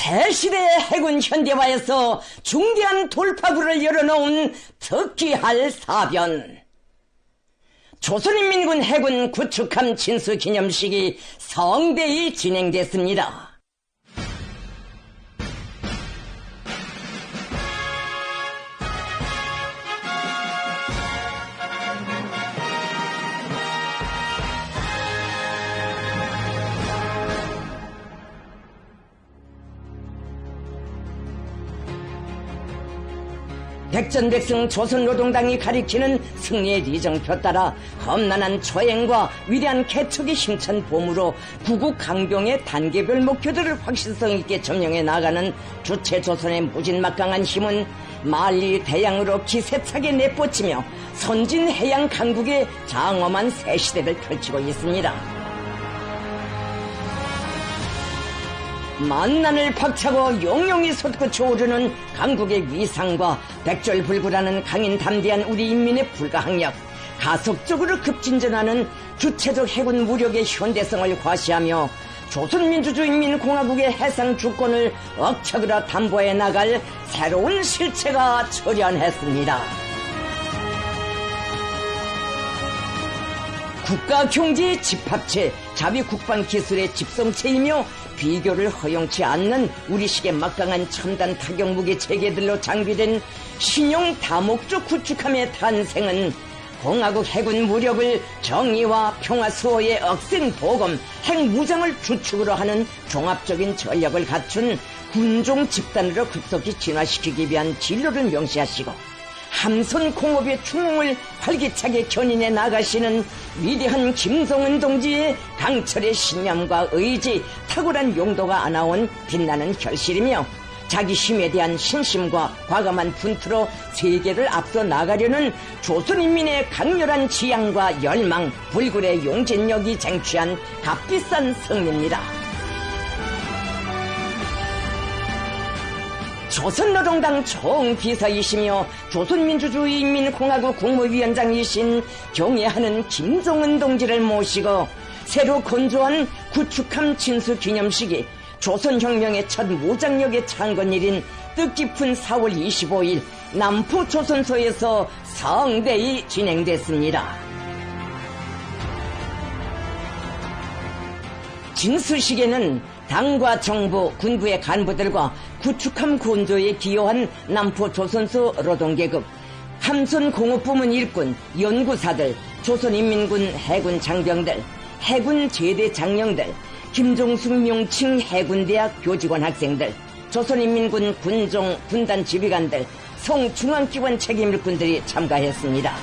새 시대의 해군 현대화에서 중대한 돌파구를 열어놓은 특기할 사변. 조선인민군 해군 구축함 진수기념식이 성대히 진행됐습니다. 백전백승 조선노동당이 가리키는 승리의 리정표 따라 험난한 초행과 위대한 개척의 힘찬 봄으로 구국 강병의 단계별 목표들을 확실성 있게 점령해 나가는 주체조선의 무진막강한 힘은 만리 대양으로 기세차게 내뻗치며 선진 해양 강국의 장엄한 새 시대를 펼치고 있습니다. 만난을 박차고 용용이 솟구쳐 오르는 강국의 위상과 백절불굴하는 강인 담대한 우리 인민의 불가항력, 가속적으로 급진전하는 주체적 해군 무력의 현대성을 과시하며 조선민주주의인민공화국의 해상 주권을 억척으로 담보해 나갈 새로운 실체가 철연했습니다. 국가경제의 집합체, 자위국방기술의 집성체이며 비교를 허용치 않는 우리식의 막강한 첨단 타격무기 체계들로 장비된 신형 다목적 구축함의 탄생은 공화국 해군 무력을 정의와 평화 수호의 억센 보검, 핵무장을 주축으로 하는 종합적인 전력을 갖춘 군종 집단으로 급속히 진화시키기 위한 진로를 명시하시고 함선 공업의 충흥을 활기차게 견인해 나가시는 위대한 김정은 동지의 강철의 신념과 의지, 탁월한 용도가 안아온 빛나는 결실이며 자기 힘에 대한 신심과 과감한 분투로 세계를 앞서 나가려는 조선인민의 강렬한 지향과 열망, 불굴의 용진력이 쟁취한 값비싼 승리입니다. 조선노동당 총비서이시며 조선민주주의인민공화국 국무위원장이신 경애하는 김정은 동지를 모시고 새로 건조한 구축함 진수기념식이 조선혁명의 첫 무장력의 창건일인 뜻깊은 4월 25일 남포조선소에서 성대히 진행됐습니다. 진수식에는 당과 정부, 군부의 간부들과 구축함 건조에 기여한 남포조선소 노동계급, 함선공업부문 일꾼, 연구사들, 조선인민군 해군 장병들, 해군 제대 장령들, 김종숙 명칭 해군대학 교직원 학생들, 조선인민군 군종, 군단 지휘관들, 성중앙기관 책임일꾼들이 참가했습니다.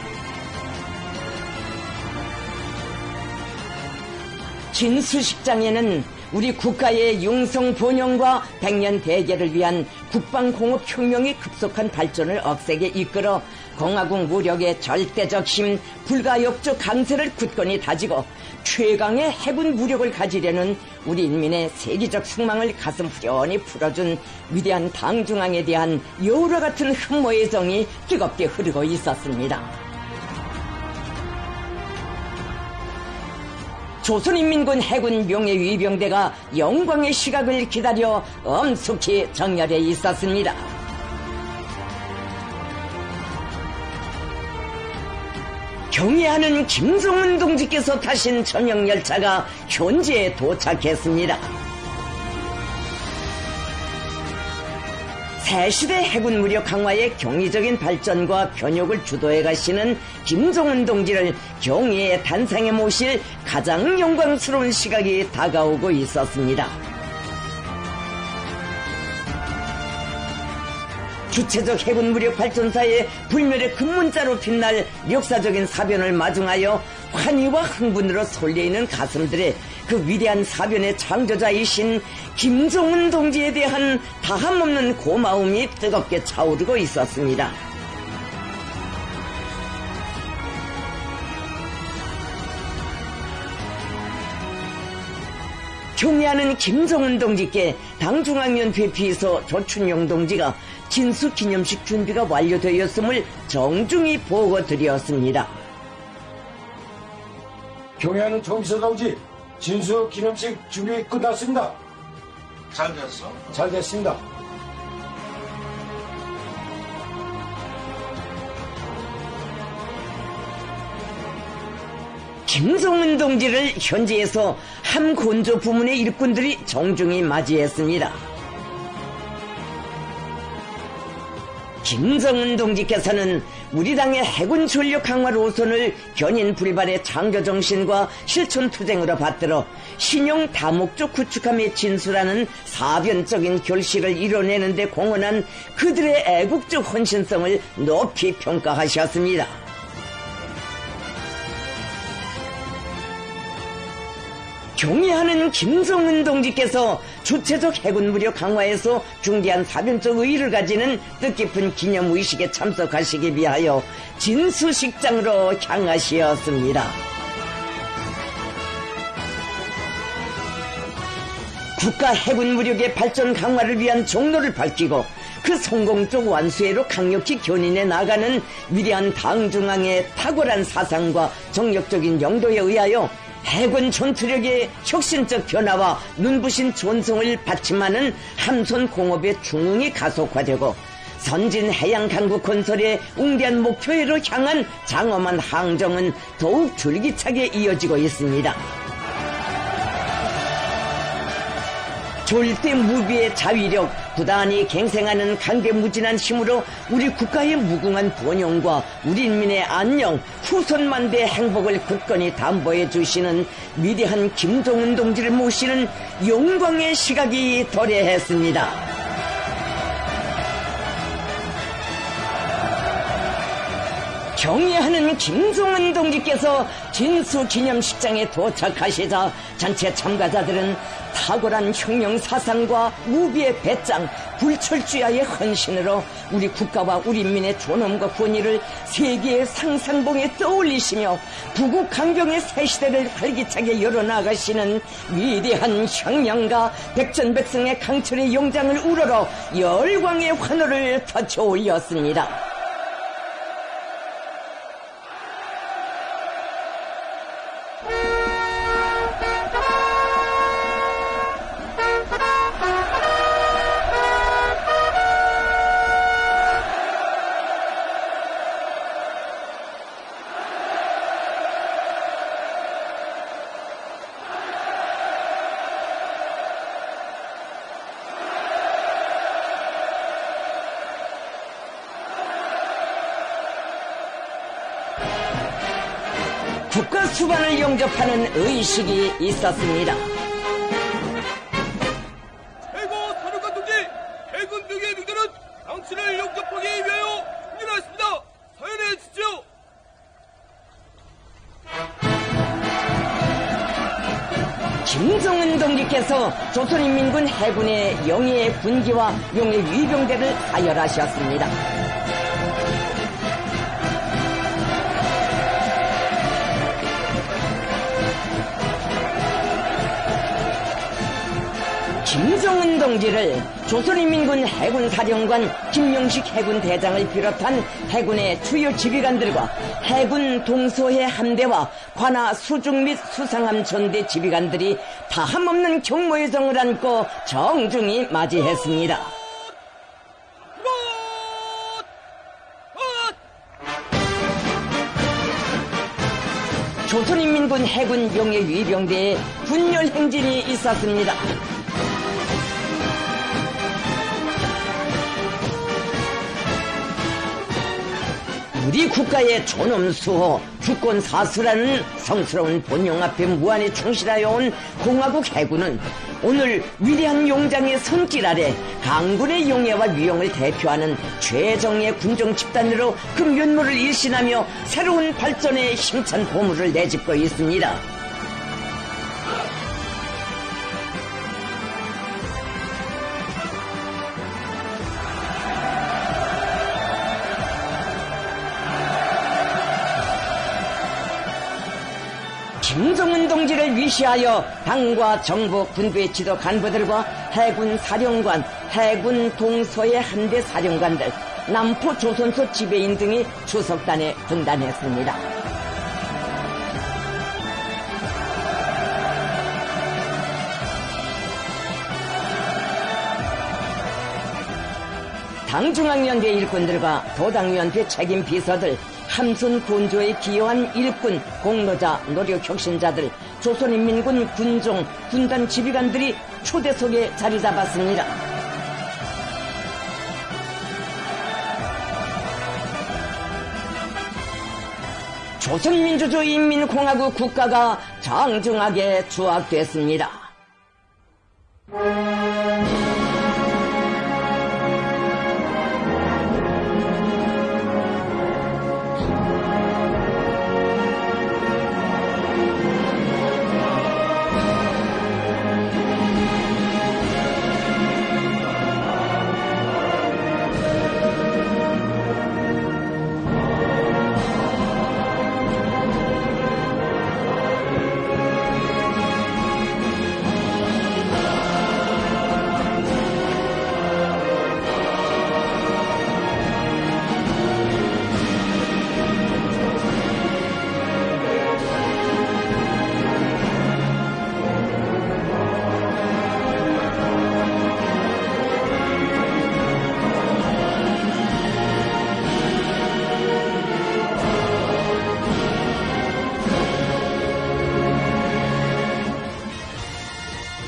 진수식장에는 우리 국가의 융성 번영과 백년 대계를 위한 국방공업혁명의 급속한 발전을 억세게 이끌어 공화국 무력의 절대적 힘, 불가역적 강세를 굳건히 다지고 최강의 해군 무력을 가지려는 우리 인민의 세계적 승망을 가슴 후련히 풀어준 위대한 당중앙에 대한 여우와 같은 흠모의 정이 뜨겁게 흐르고 있었습니다. 조선인민군 해군 명예위병대가 영광의 시각을 기다려 엄숙히 정렬해 있었습니다. 경애하는 김정은 동지께서 타신 전용열차가 현지에 도착했습니다. 새시대 해군 무력 강화의 경이적인 발전과 변혁을 주도해 가시는 김정은 동지를 경의의 단상에 모실 가장 영광스러운 시각이 다가오고 있었습니다. 주체적 해군 무력 발전사의 불멸의 급문자로 빛날 역사적인 사변을 마중하여 환희와 흥분으로 설레이는 가슴들의 그 위대한 사변의 창조자이신 김정은 동지에 대한 다함없는 고마움이 뜨겁게 차오르고 있었습니다. 경애하는 김정은 동지께 당중앙위원회 비서 조춘용 동지가 진수기념식 준비가 완료되었음을 정중히 보고드렸습니다. 경애하는 총비서 동지, 진수기념식 준비 끝났습니다. 잘 됐어? 잘 됐습니다. 김성은 동지를 현지에서 함건조 부문의 일꾼들이 정중히 맞이했습니다. 김성은 동지께서는 우리 당의 해군 전력 강화 노선을 견인 불발의 창조 정신과 실천 투쟁으로 받들어 신용 다목적 구축함에 진수라는 사변적인 결실을 이뤄내는 데 공헌한 그들의 애국적 헌신성을 높이 평가하셨습니다. 경의하는 김성은 동지께서 주체적 해군 무력 강화에서 중대한 사변적 의의를 가지는 뜻깊은 기념의식에 참석하시기 위하여 진수식장으로 향하시었습니다. 국가 해군 무력의 발전 강화를 위한 종로를 밝히고 그 성공적 완수회로 강력히 견인해 나가는 위대한 당중앙의 탁월한 사상과 정력적인 영도에 의하여 해군 전투력의 혁신적 변화와 눈부신 전성을 받침하는 함선 공업의 중흥이 가속화되고 선진 해양 강국 건설의 웅대한 목표로 향한 장엄한 항정은 더욱 줄기차게 이어지고 있습니다. 절대 무비의 자위력, 부단히 갱생하는 강대무진한 힘으로 우리 국가의 무궁한 번영과 우리 인민의 안녕, 후손만대의 행복을 굳건히 담보해 주시는 위대한 김정은 동지를 모시는 영광의 시각이 도래했습니다. 경의하는 김성은 동지께서 진수기념식장에 도착하시자 전체 참가자들은 탁월한 혁명 사상과 무비의 배짱, 불철주야의 헌신으로 우리 국가와 우리 인민의 존엄과 권위를 세계의 상상봉에 떠올리시며 부국 강병의 새 시대를 활기차게 열어나가시는 위대한 혁명가 백전백승의 강철의 영장을 우러러 열광의 환호를 터쳐 올렸습니다. 국가 수반을 영접하는 의식이 있었습니다. 최고 사령관 동지, 해군 등의 능대는 당신을 영접하기 위하여 준비하였습니다. 사연해 주십시오. 김성은 동지께서 조선인민군 해군의 영예의 군기와 용의 위병대를 사열하셨습니다. 김성은 동지를 조선인민군 해군사령관 김명식 해군대장을 비롯한 해군의 주요 지휘관들과 해군 동서해 함대와 관하 수중 및 수상함 전대 지휘관들이 다함없는 경모의 정을 안고 정중히 맞이했습니다. 조선인민군 해군 용예 위병대에 분열 행진이 있었습니다. 우리 국가의 존엄수호, 주권사수라는 성스러운 본영 앞에 무한히 충실하여 온 공화국 해군은 오늘 위대한 용장의 손길 아래 강군의 용예와 위용을 대표하는 최정예 군정 집단으로 그 면모를 일신하며 새로운 발전의 힘찬 보물을 내짚고 있습니다. 김성은 동지를 위시하여 당과 정부, 군부의 지도 간부들과 해군 사령관, 해군 동서의 함대 사령관들, 남포 조선소 지배인 등이 추석단에 등단했습니다. 당중앙위원회 일꾼들과 도당위원회 책임 비서들, 함선 건조에 기여한 일꾼, 공로자, 노력 혁신자들, 조선인민군 군종, 군단 지휘관들이 초대석에 자리 잡았습니다. 조선민주주의인민공화국 국가가 장중하게 추악됐습니다.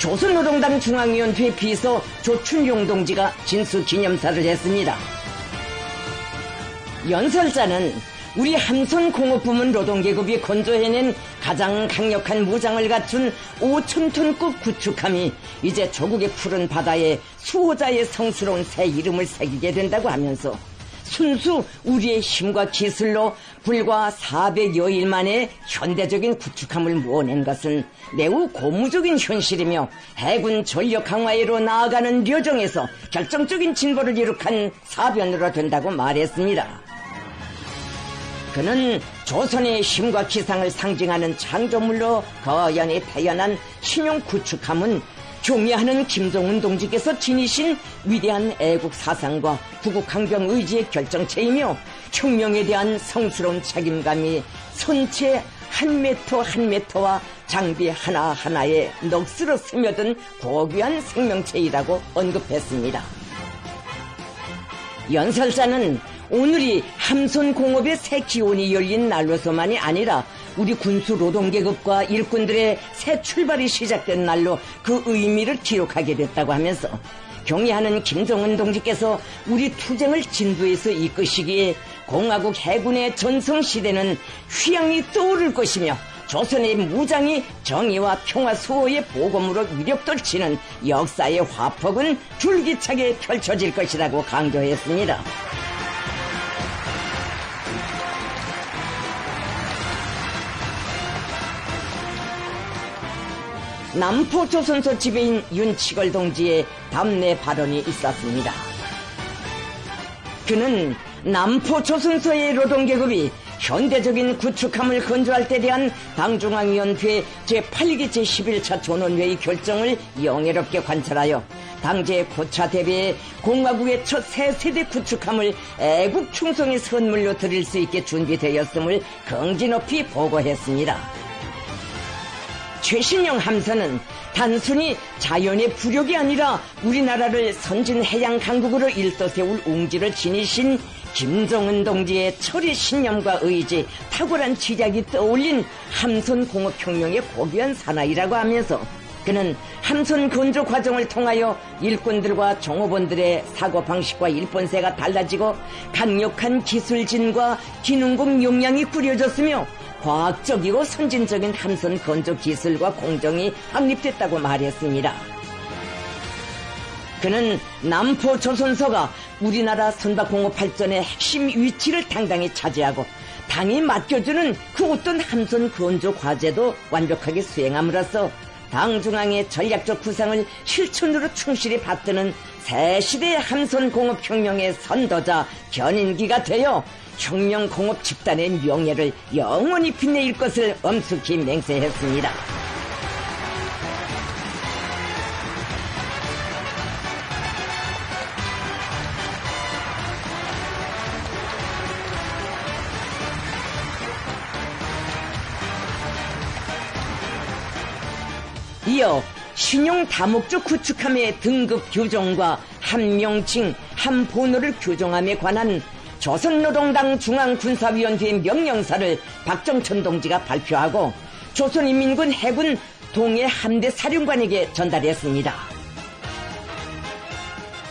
조선노동당 중앙위원회 비서 조춘용 동지가 진수기념사를 했습니다. 연설자는 우리 함선공업부문 노동계급이 건조해낸 가장 강력한 무장을 갖춘 5,000톤급 구축함이 이제 조국의 푸른 바다에 수호자의 성스러운 새 이름을 새기게 된다고 하면서 순수 우리의 힘과 기술로 불과 400여일 만에 현대적인 구축함을 모아낸 것은 매우 고무적인 현실이며 해군 전력 강화로 나아가는 여정에서 결정적인 진보를 이룩한 사변으로 된다고 말했습니다. 그는 조선의 힘과 기상을 상징하는 창조물로 거연히 태어난 신용 구축함은 경애하는 김정은 동지께서 지니신 위대한 애국 사상과 구국 강병 의지의 결정체이며 혁명에 대한 성스러운 책임감이 선체 한 미터 한 미터와 장비 하나하나에 넋으로 스며든 고귀한 생명체이라고 언급했습니다. 연설자는 오늘이 함선공업의 새 기원이 열린 날로서만이 아니라 우리 군수 노동계급과 일꾼들의 새 출발이 시작된 날로 그 의미를 기록하게 됐다고 하면서 경애하는 김정은 동지께서 우리 투쟁을 진두에서 이끄시기에 공화국 해군의 전성시대는 휘황이 떠오를 것이며 조선의 무장이 정의와 평화 수호의 보검으로 위력떨치는 역사의 화폭은 줄기차게 펼쳐질 것이라고 강조했습니다. 남포조선소 지배인 윤치걸 동지의 담내 발언이 있었습니다. 그는 남포조선소의 노동계급이 현대적인 구축함을 건조할 때 대한 당중앙위원회 제8기 제11차 전원회의 결정을 영예롭게 관찰하여 당제 고차 대비에 공화국의 첫 새 세대 구축함을 애국 충성의 선물로 드릴 수 있게 준비되었음을 긍지 높이 보고했습니다. 최신형 함선은 단순히 자연의 부력이 아니라 우리나라를 선진 해양 강국으로 일떠세울 웅지를 지니신 김정은 동지의 철의 신념과 의지, 탁월한 지략이 떠올린 함선공업혁명의 고귀한 사나이라고 하면서 그는 함선 건조 과정을 통하여 일꾼들과 종업원들의 사고방식과 일본세가 달라지고 강력한 기술진과 기능공 역량이 꾸려졌으며 과학적이고 선진적인 함선 건조 기술과 공정이 확립됐다고 말했습니다. 그는 남포조선소가 우리나라 선박공업 발전의 핵심 위치를 당당히 차지하고 당이 맡겨주는 그 어떤 함선 건조 과제도 완벽하게 수행함으로써 당 중앙의 전략적 구상을 실천으로 충실히 받드는 새 시대의 함선공업혁명의 선도자 견인기가 되어 혁명공업 집단의 명예를 영원히 빛내일 것을 엄숙히 맹세했습니다. 이어 신용 다목적 구축함의 등급 규정과 한 명칭, 한 번호를 규정함에 관한 조선노동당 중앙군사위원회 명령사를 박정천 동지가 발표하고 조선인민군 해군 동해 함대 사령관에게 전달했습니다.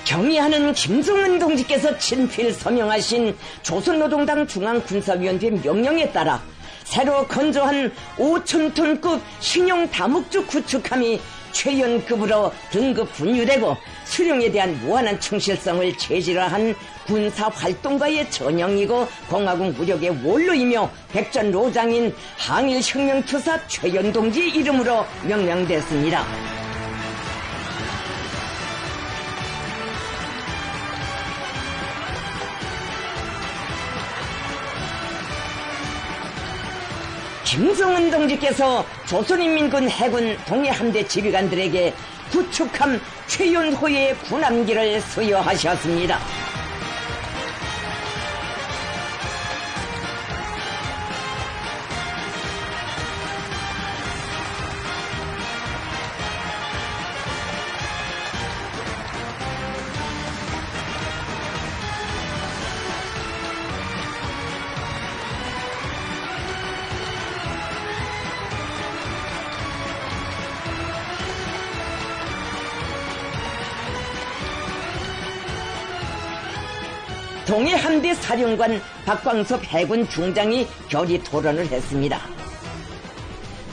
경의하는 김정은 동지께서 친필 서명하신 조선노동당 중앙군사위원회 명령에 따라 새로 건조한 5,000톤급 신용 다목적 구축함이 최연급으로 등급 분류되고 수령에 대한 무한한 충실성을 체질화한 군사활동가의 전형이고 공화국 무력의 원로이며 백전로장인 항일혁명투사 최연동지 이름으로 명명됐습니다. 김정은 동지께서 조선인민군 해군 동해함대 지휘관들에게 구축함 최연호의 군함기를 수여하셨습니다. 동해함대 사령관 박광섭 해군 중장이 결의 토론을 했습니다.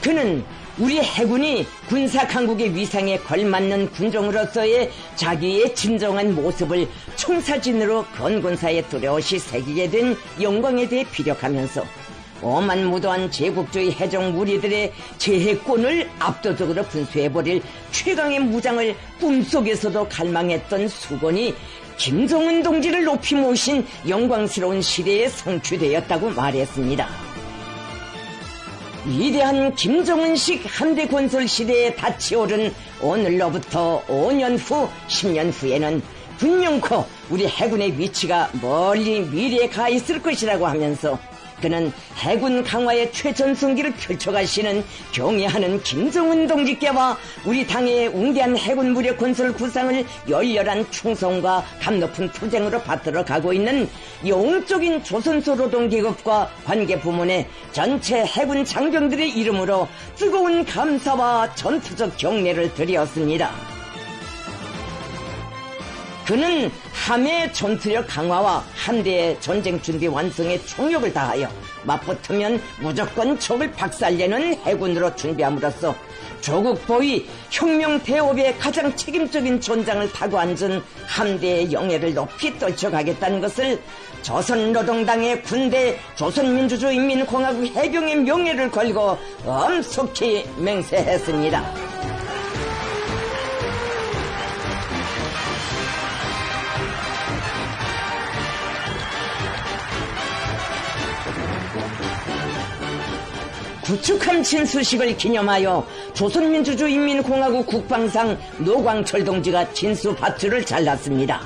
그는 우리 해군이 군사 강국의 위상에 걸맞는 군종으로서의 자기의 진정한 모습을 총사진으로 건군사에 뚜렷이 새기게 된 영광에 대해 피력하면서 오만무도한 제국주의 해적 무리들의 제해권을 압도적으로 분수해버릴 최강의 무장을 꿈속에서도 갈망했던 수건이 김정은 동지를 높이 모신 영광스러운 시대에 성취되었다고 말했습니다. 위대한 김정은식 함대 건설 시대에 닫히오른 오늘로부터 5년 후, 10년 후에는 분명코 우리 해군의 위치가 멀리 미래에 가 있을 것이라고 하면서 그는 해군 강화의 최전성기를 펼쳐가시는 경애하는 김정은 동지께와 우리 당의 웅대한 해군 무력 건설 구상을 열렬한 충성과 감높은 투쟁으로 받들어 가고 있는 영적인 조선소 노동계급과 관계부문의 전체 해군 장병들의 이름으로 뜨거운 감사와 전투적 경례를 드렸습니다. 그는 함의 전투력 강화와 함대의 전쟁 준비 완성에 총력을 다하여 맞붙으면 무조건 적을 박살내는 해군으로 준비함으로써 조국 보위 혁명 대업의 가장 책임적인 전장을 타고 앉은 함대의 영예를 높이 떨쳐가겠다는 것을 조선노동당의 군대 조선민주주의인민공화국 해병의 명예를 걸고 엄숙히 맹세했습니다. 구축함 진수식을 기념하여 조선민주주의인민공화국 국방상 노광철 동지가 진수 밧줄을 잘랐습니다.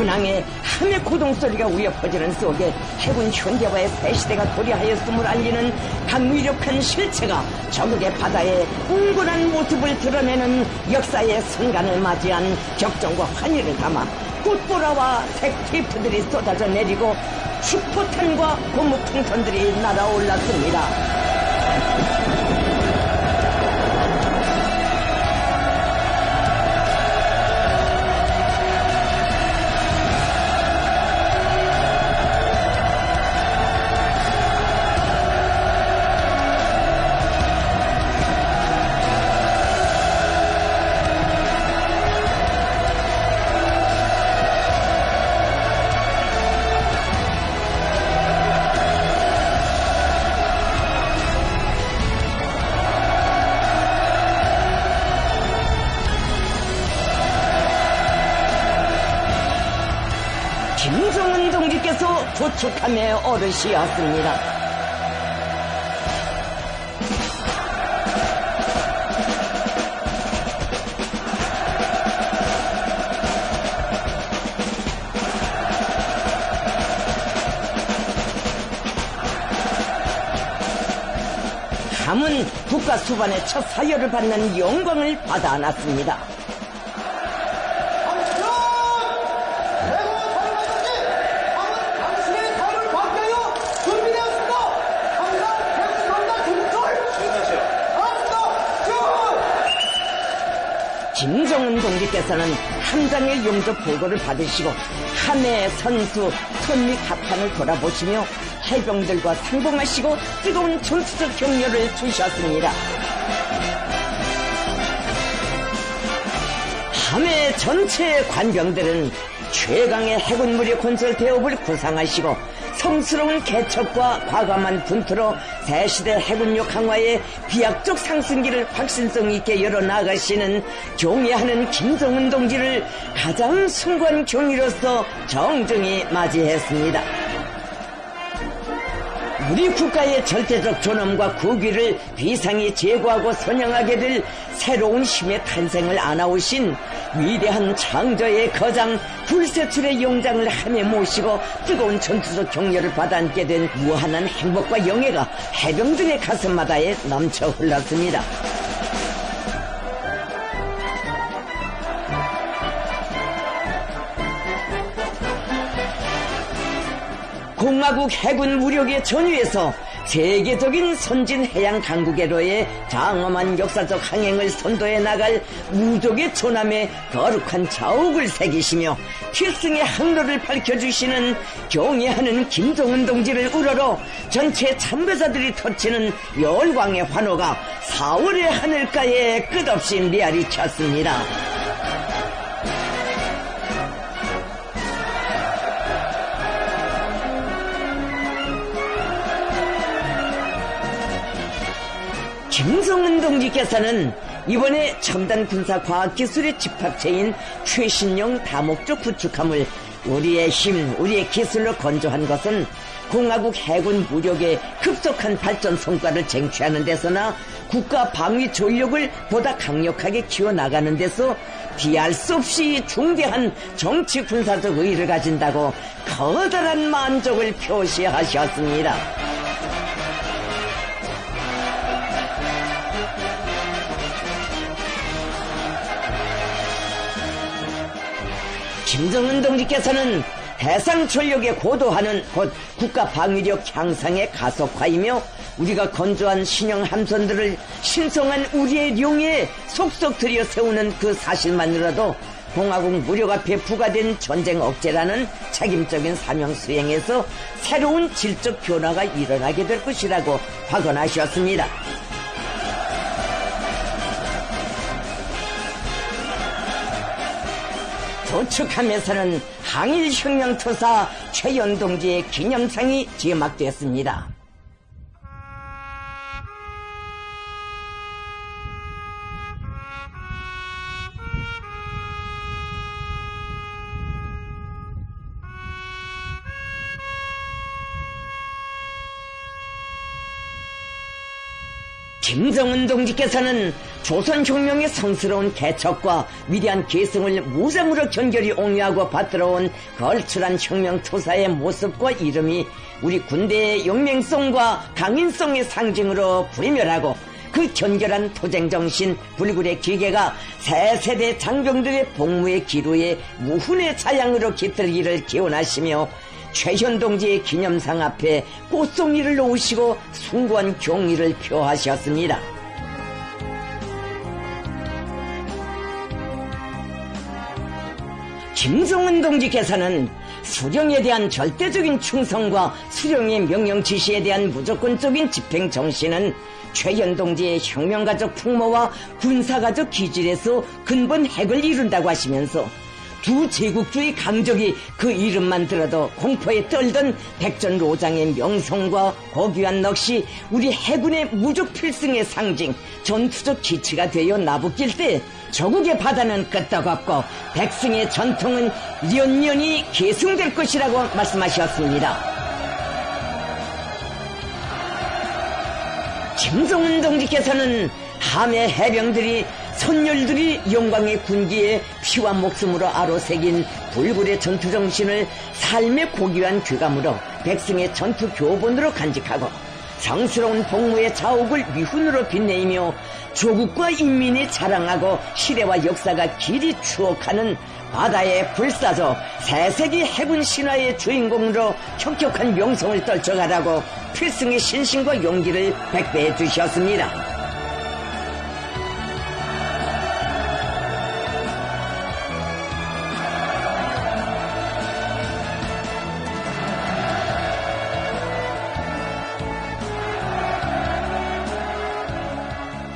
군항에 함의 고동소리가 우여 퍼지는 속에 해군 현대화의 새시대가 도래하였음을 알리는 강위력한 실체가 적국의 바다에 웅골한 모습을 드러내는 역사의 순간을 맞이한 격정과 환희를 담아 꽃보라와 색테이프들이 쏟아져 내리고 슈퍼탄과 고무풍선들이 날아올랐습니다. 김정은 동지께서 동지께서 도축함의 어르시였습니다. 함은 국가 수반의 첫 사열을 받는 영광을 받아 안았습니다. 김정은 동지께서는 함장의 용접 보고를 받으시고 함의 선수 선미 갑판을 돌아보시며 해병들과 상봉하시고 뜨거운 전투적 격려를 주셨습니다. 함의 전체 관병들은 최강의 해군 무력 건설 대업을 구상하시고 성스러운 개척과 과감한 분투로 새시대 해군력 강화의 비약적 상승기를 확신성 있게 열어나가시는 경애하는 김정은 동지를 가장 숭고한 경위로서 정중히 맞이했습니다. 우리 국가의 절대적 존엄과 국위를 비상히 제고하고 선양하게 될 새로운 힘의 탄생을 안아오신 위대한 창조의 거장 불세출의 용장을 함에 모시고 뜨거운 전투적 격려를 받아안게 된 무한한 행복과 영예가 해병들의 가슴마다에 넘쳐 흘렀습니다. 공화국 해군 무력의 전위에서 세계적인 선진 해양 강국에로의 장엄한 역사적 항행을 선도해 나갈 무족의 존함에 거룩한 자옥을 새기시며 필승의 항로를 밝혀주시는 경애하는 김정은 동지를 우러러 전체 참가자들이 터치는 열광의 환호가 4월의 하늘가에 끝없이 메아리 쳤습니다. 김정은 동지께서는 이번에 첨단 군사과학기술의 집합체인 최신형 다목적 구축함을 우리의 힘, 우리의 기술로 건조한 것은 공화국 해군 무력의 급속한 발전 성과를 쟁취하는 데서나 국가 방위 전력을 보다 강력하게 키워나가는 데서 비할 수 없이 중대한 정치 군사적 의의를 가진다고 커다란 만족을 표시하셨습니다. 김정은 동지께서는 해상 전력의 고도화는 곧 국가 방위력 향상의 가속화이며 우리가 건조한 신형 함선들을 신성한 우리의 룡에 속속 들여 세우는 그 사실만으로도 공화국 무력 앞에 부과된 전쟁 억제라는 책임적인 사명 수행에서 새로운 질적 변화가 일어나게 될 것이라고 확언하셨습니다. 도축함에서는 항일혁명투사 최연동지의 기념상이 제막됐습니다. 김정은 동지께서는 조선혁명의 성스러운 개척과 위대한 계승을 무장으로 견결히 옹유하고 받들어온 걸출한 혁명투사의 모습과 이름이 우리 군대의 용맹성과 강인성의 상징으로 불멸하고 그 견결한 투쟁정신, 불굴의 기계가 새 세대 장병들의 복무의 기로에 무훈의 자양으로 깃들기를 기원하시며 최현 동지의 기념상 앞에 꽃송이를 놓으시고 숭고한 경의를 표하셨습니다. 김정은 동지께서는 수령에 대한 절대적인 충성과 수령의 명령 지시에 대한 무조건적인 집행 정신은 최현 동지의 혁명가적 풍모와 군사가적 기질에서 근본 핵을 이룬다고 하시면서 두 제국주의 강적이 그 이름만 들어도 공포에 떨던 백전로장의 명성과 고귀한 넋이 우리 해군의 무적 필승의 상징, 전투적 기치가 되어 나부낄 때 조국의 바다는 끄떡없고 백승의 전통은 연연히 계승될 것이라고 말씀하셨습니다. 김정은 동지께서는 함의 해병들이 선열들이 영광의 군기에 피와 목숨으로 아로새긴 불굴의 전투정신을 삶의 고귀한 귀감으로 백성의 전투 교본으로 간직하고 성스러운 복무의 자옥을 미훈으로 빛내이며 조국과 인민이 자랑하고 시대와 역사가 길이 추억하는 바다의 불사조 새세기 해군 신화의 주인공으로 혁혁한 명성을 떨쳐가라고 필승의 신심과 용기를 백배해 주셨습니다.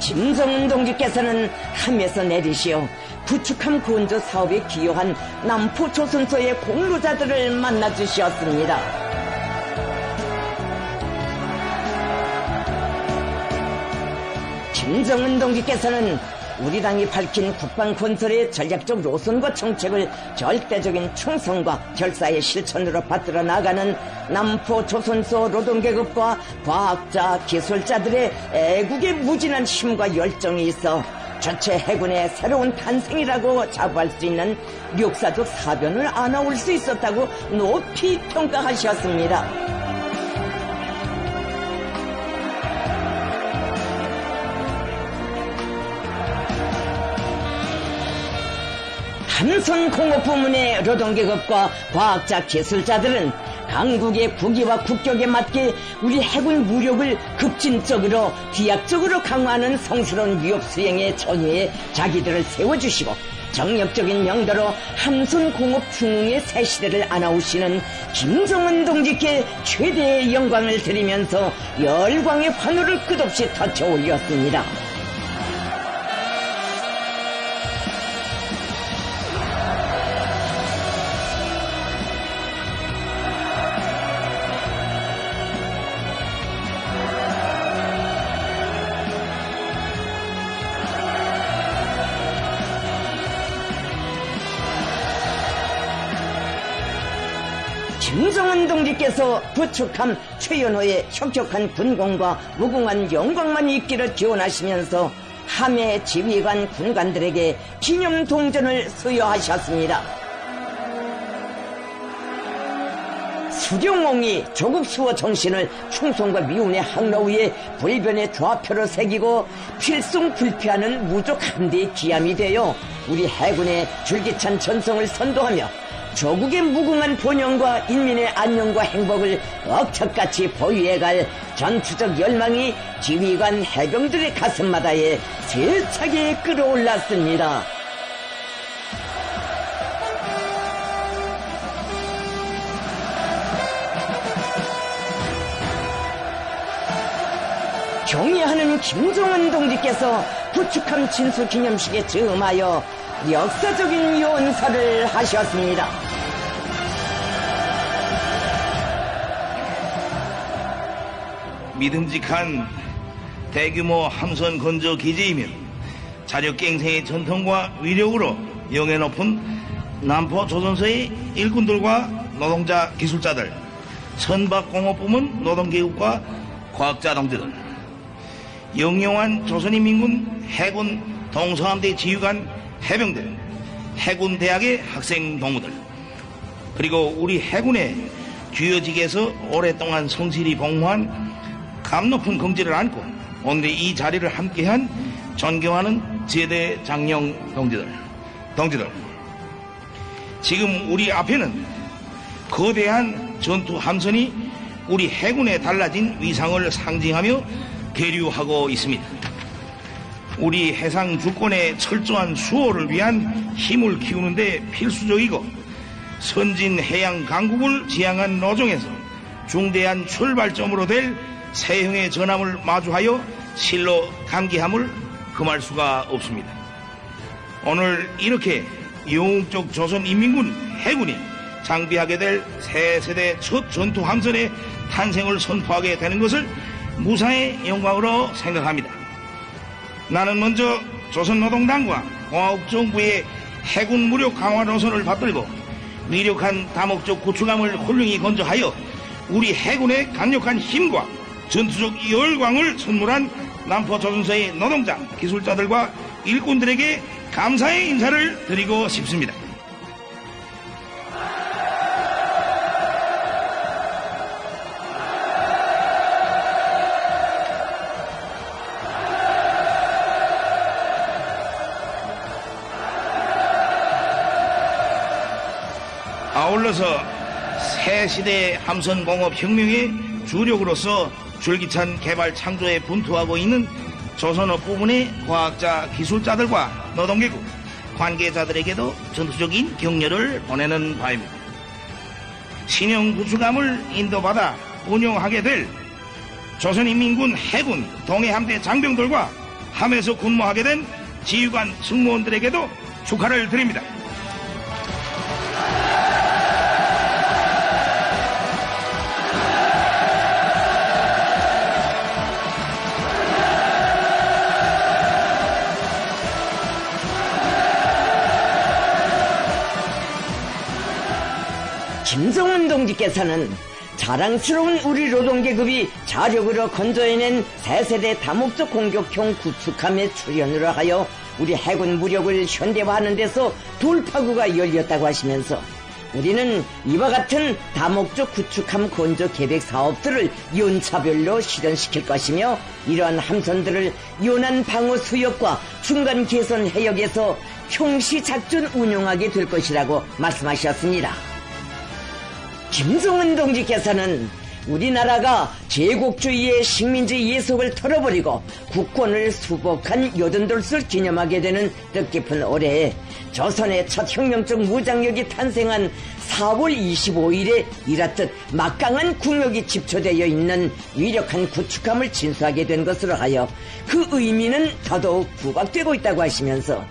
김정은 동지께서는 함에서 내리시어 구축함 건조 사업에 기여한 남포조선소의 공로자들을 만나주셨습니다. 김정은 동지께서는 우리 당이 밝힌 국방건설의 전략적 노선과 정책을 절대적인 충성과 결사의 실천으로 받들어 나가는 남포조선소 노동계급과 과학자, 기술자들의 애국의 무진한 힘과 열정이 있어 전체 해군의 새로운 탄생이라고 자부할 수 있는 역사적 사변을 안아올 수 있었다고 높이 평가하셨습니다. 함선공업 부문의 노동계급과 과학자, 기술자들은 강국의 국위와 국격에 맞게 우리 해군 무력을 급진적으로 비약적으로 강화하는 성스러운 위협 수행의 전위에 자기들을 세워주시고 정력적인 명도로 함선공업 중흥의 새 시대를 안아오시는 김정은 동지께 최대의 영광을 드리면서 열광의 환호를 끝없이 터쳐 올렸습니다. 김정은 동지께서 부축함 최연호의 혁혁한 군功과 무궁한 영광만 있기를 기원하시면서 함의 지휘관 군관들에게 기념 동전을 수여하셨습니다. 수령옹이 조국 수호 정신을 충성과 미운의 항로 위에 불변의 좌표로 새기고 필승 불패하는 무적 함대의 기함이 되어 우리 해군의 줄기찬 전성을 선도하며 조국의 무궁한 번영과 인민의 안녕과 행복을 억척같이 보유해갈 전투적 열망이 지휘관 해병들의 가슴마다에 세차게 끌어올랐습니다. 경의하는 김정은 동지께서 부축함 진수기념식에 즈음하여 역사적인 연설을 하셨습니다. 믿음직한 대규모 함선 건조 기지이며 자력갱생의 전통과 위력으로 영예 높은 남포 조선소의 일꾼들과 노동자 기술자들, 선박공업부문 노동계급과 과학자 동지들, 영영한 조선인민군 해군 동서함대 지휘관 해병대, 해군대학의 학생 동무들, 그리고 우리 해군의 주요 직에서 오랫동안 성실히 복무한 감 높은 긍지를 안고 오늘 이 자리를 함께한 존경하는 제대 장령 동지들, 지금 우리 앞에는 거대한 전투 함선이 우리 해군의 달라진 위상을 상징하며 계류하고 있습니다. 우리 해상 주권의 철저한 수호를 위한 힘을 키우는 데 필수적이고 선진 해양 강국을 지향한 노정에서 중대한 출발점으로 될 새형의 전함을 마주하여 실로 감개함을 금할 수가 없습니다. 오늘 이렇게 영웅적 조선인민군 해군이 장비하게 될 새 세대 첫 전투 함선의 탄생을 선포하게 되는 것을 무사의 영광으로 생각합니다. 나는 먼저 조선노동당과 공화국정부의 해군 무력 강화 노선을 받들고 위력한 다목적 구축함을 훌륭히 건조하여 우리 해군의 강력한 힘과 전투적 열광을 선물한 남포조선소의 노동자, 기술자들과 일꾼들에게 감사의 인사를 드리고 싶습니다. 아울러서 새 시대 함선공업혁명의 주력으로서 줄기찬 개발 창조에 분투하고 있는 조선업 부문의 과학자, 기술자들과 노동계급, 관계자들에게도 전투적인 격려를 보내는 바입니다. 신형 구축함을 인도받아 운용하게 될 조선인민군 해군 동해함대 장병들과 함에서 근무하게 된 지휘관 승무원들에게도 축하를 드립니다. 김성훈 동지께서는 자랑스러운 우리 노동계급이 자력으로 건조해낸 새세대 다목적 공격형 구축함의 출현으로 하여 우리 해군 무력을 현대화하는 데서 돌파구가 열렸다고 하시면서 우리는 이와 같은 다목적 구축함 건조 계획 사업들을 연차별로 실현시킬 것이며 이러한 함선들을 연안 방어 수역과 중간 개선 해역에서 평시 작전 운용하게 될 것이라고 말씀하셨습니다. 김성은 동지께서는 우리나라가 제국주의의 식민지 예속을 털어버리고 국권을 수복한 88을 기념하게 되는 뜻깊은 올해에 조선의 첫 혁명적 무장력이 탄생한 4월 25일에 이렇듯 막강한 국력이 집초되어 있는 위력한 구축함을 진수하게 된 것으로 하여 그 의미는 더더욱 부각되고 있다고 하시면서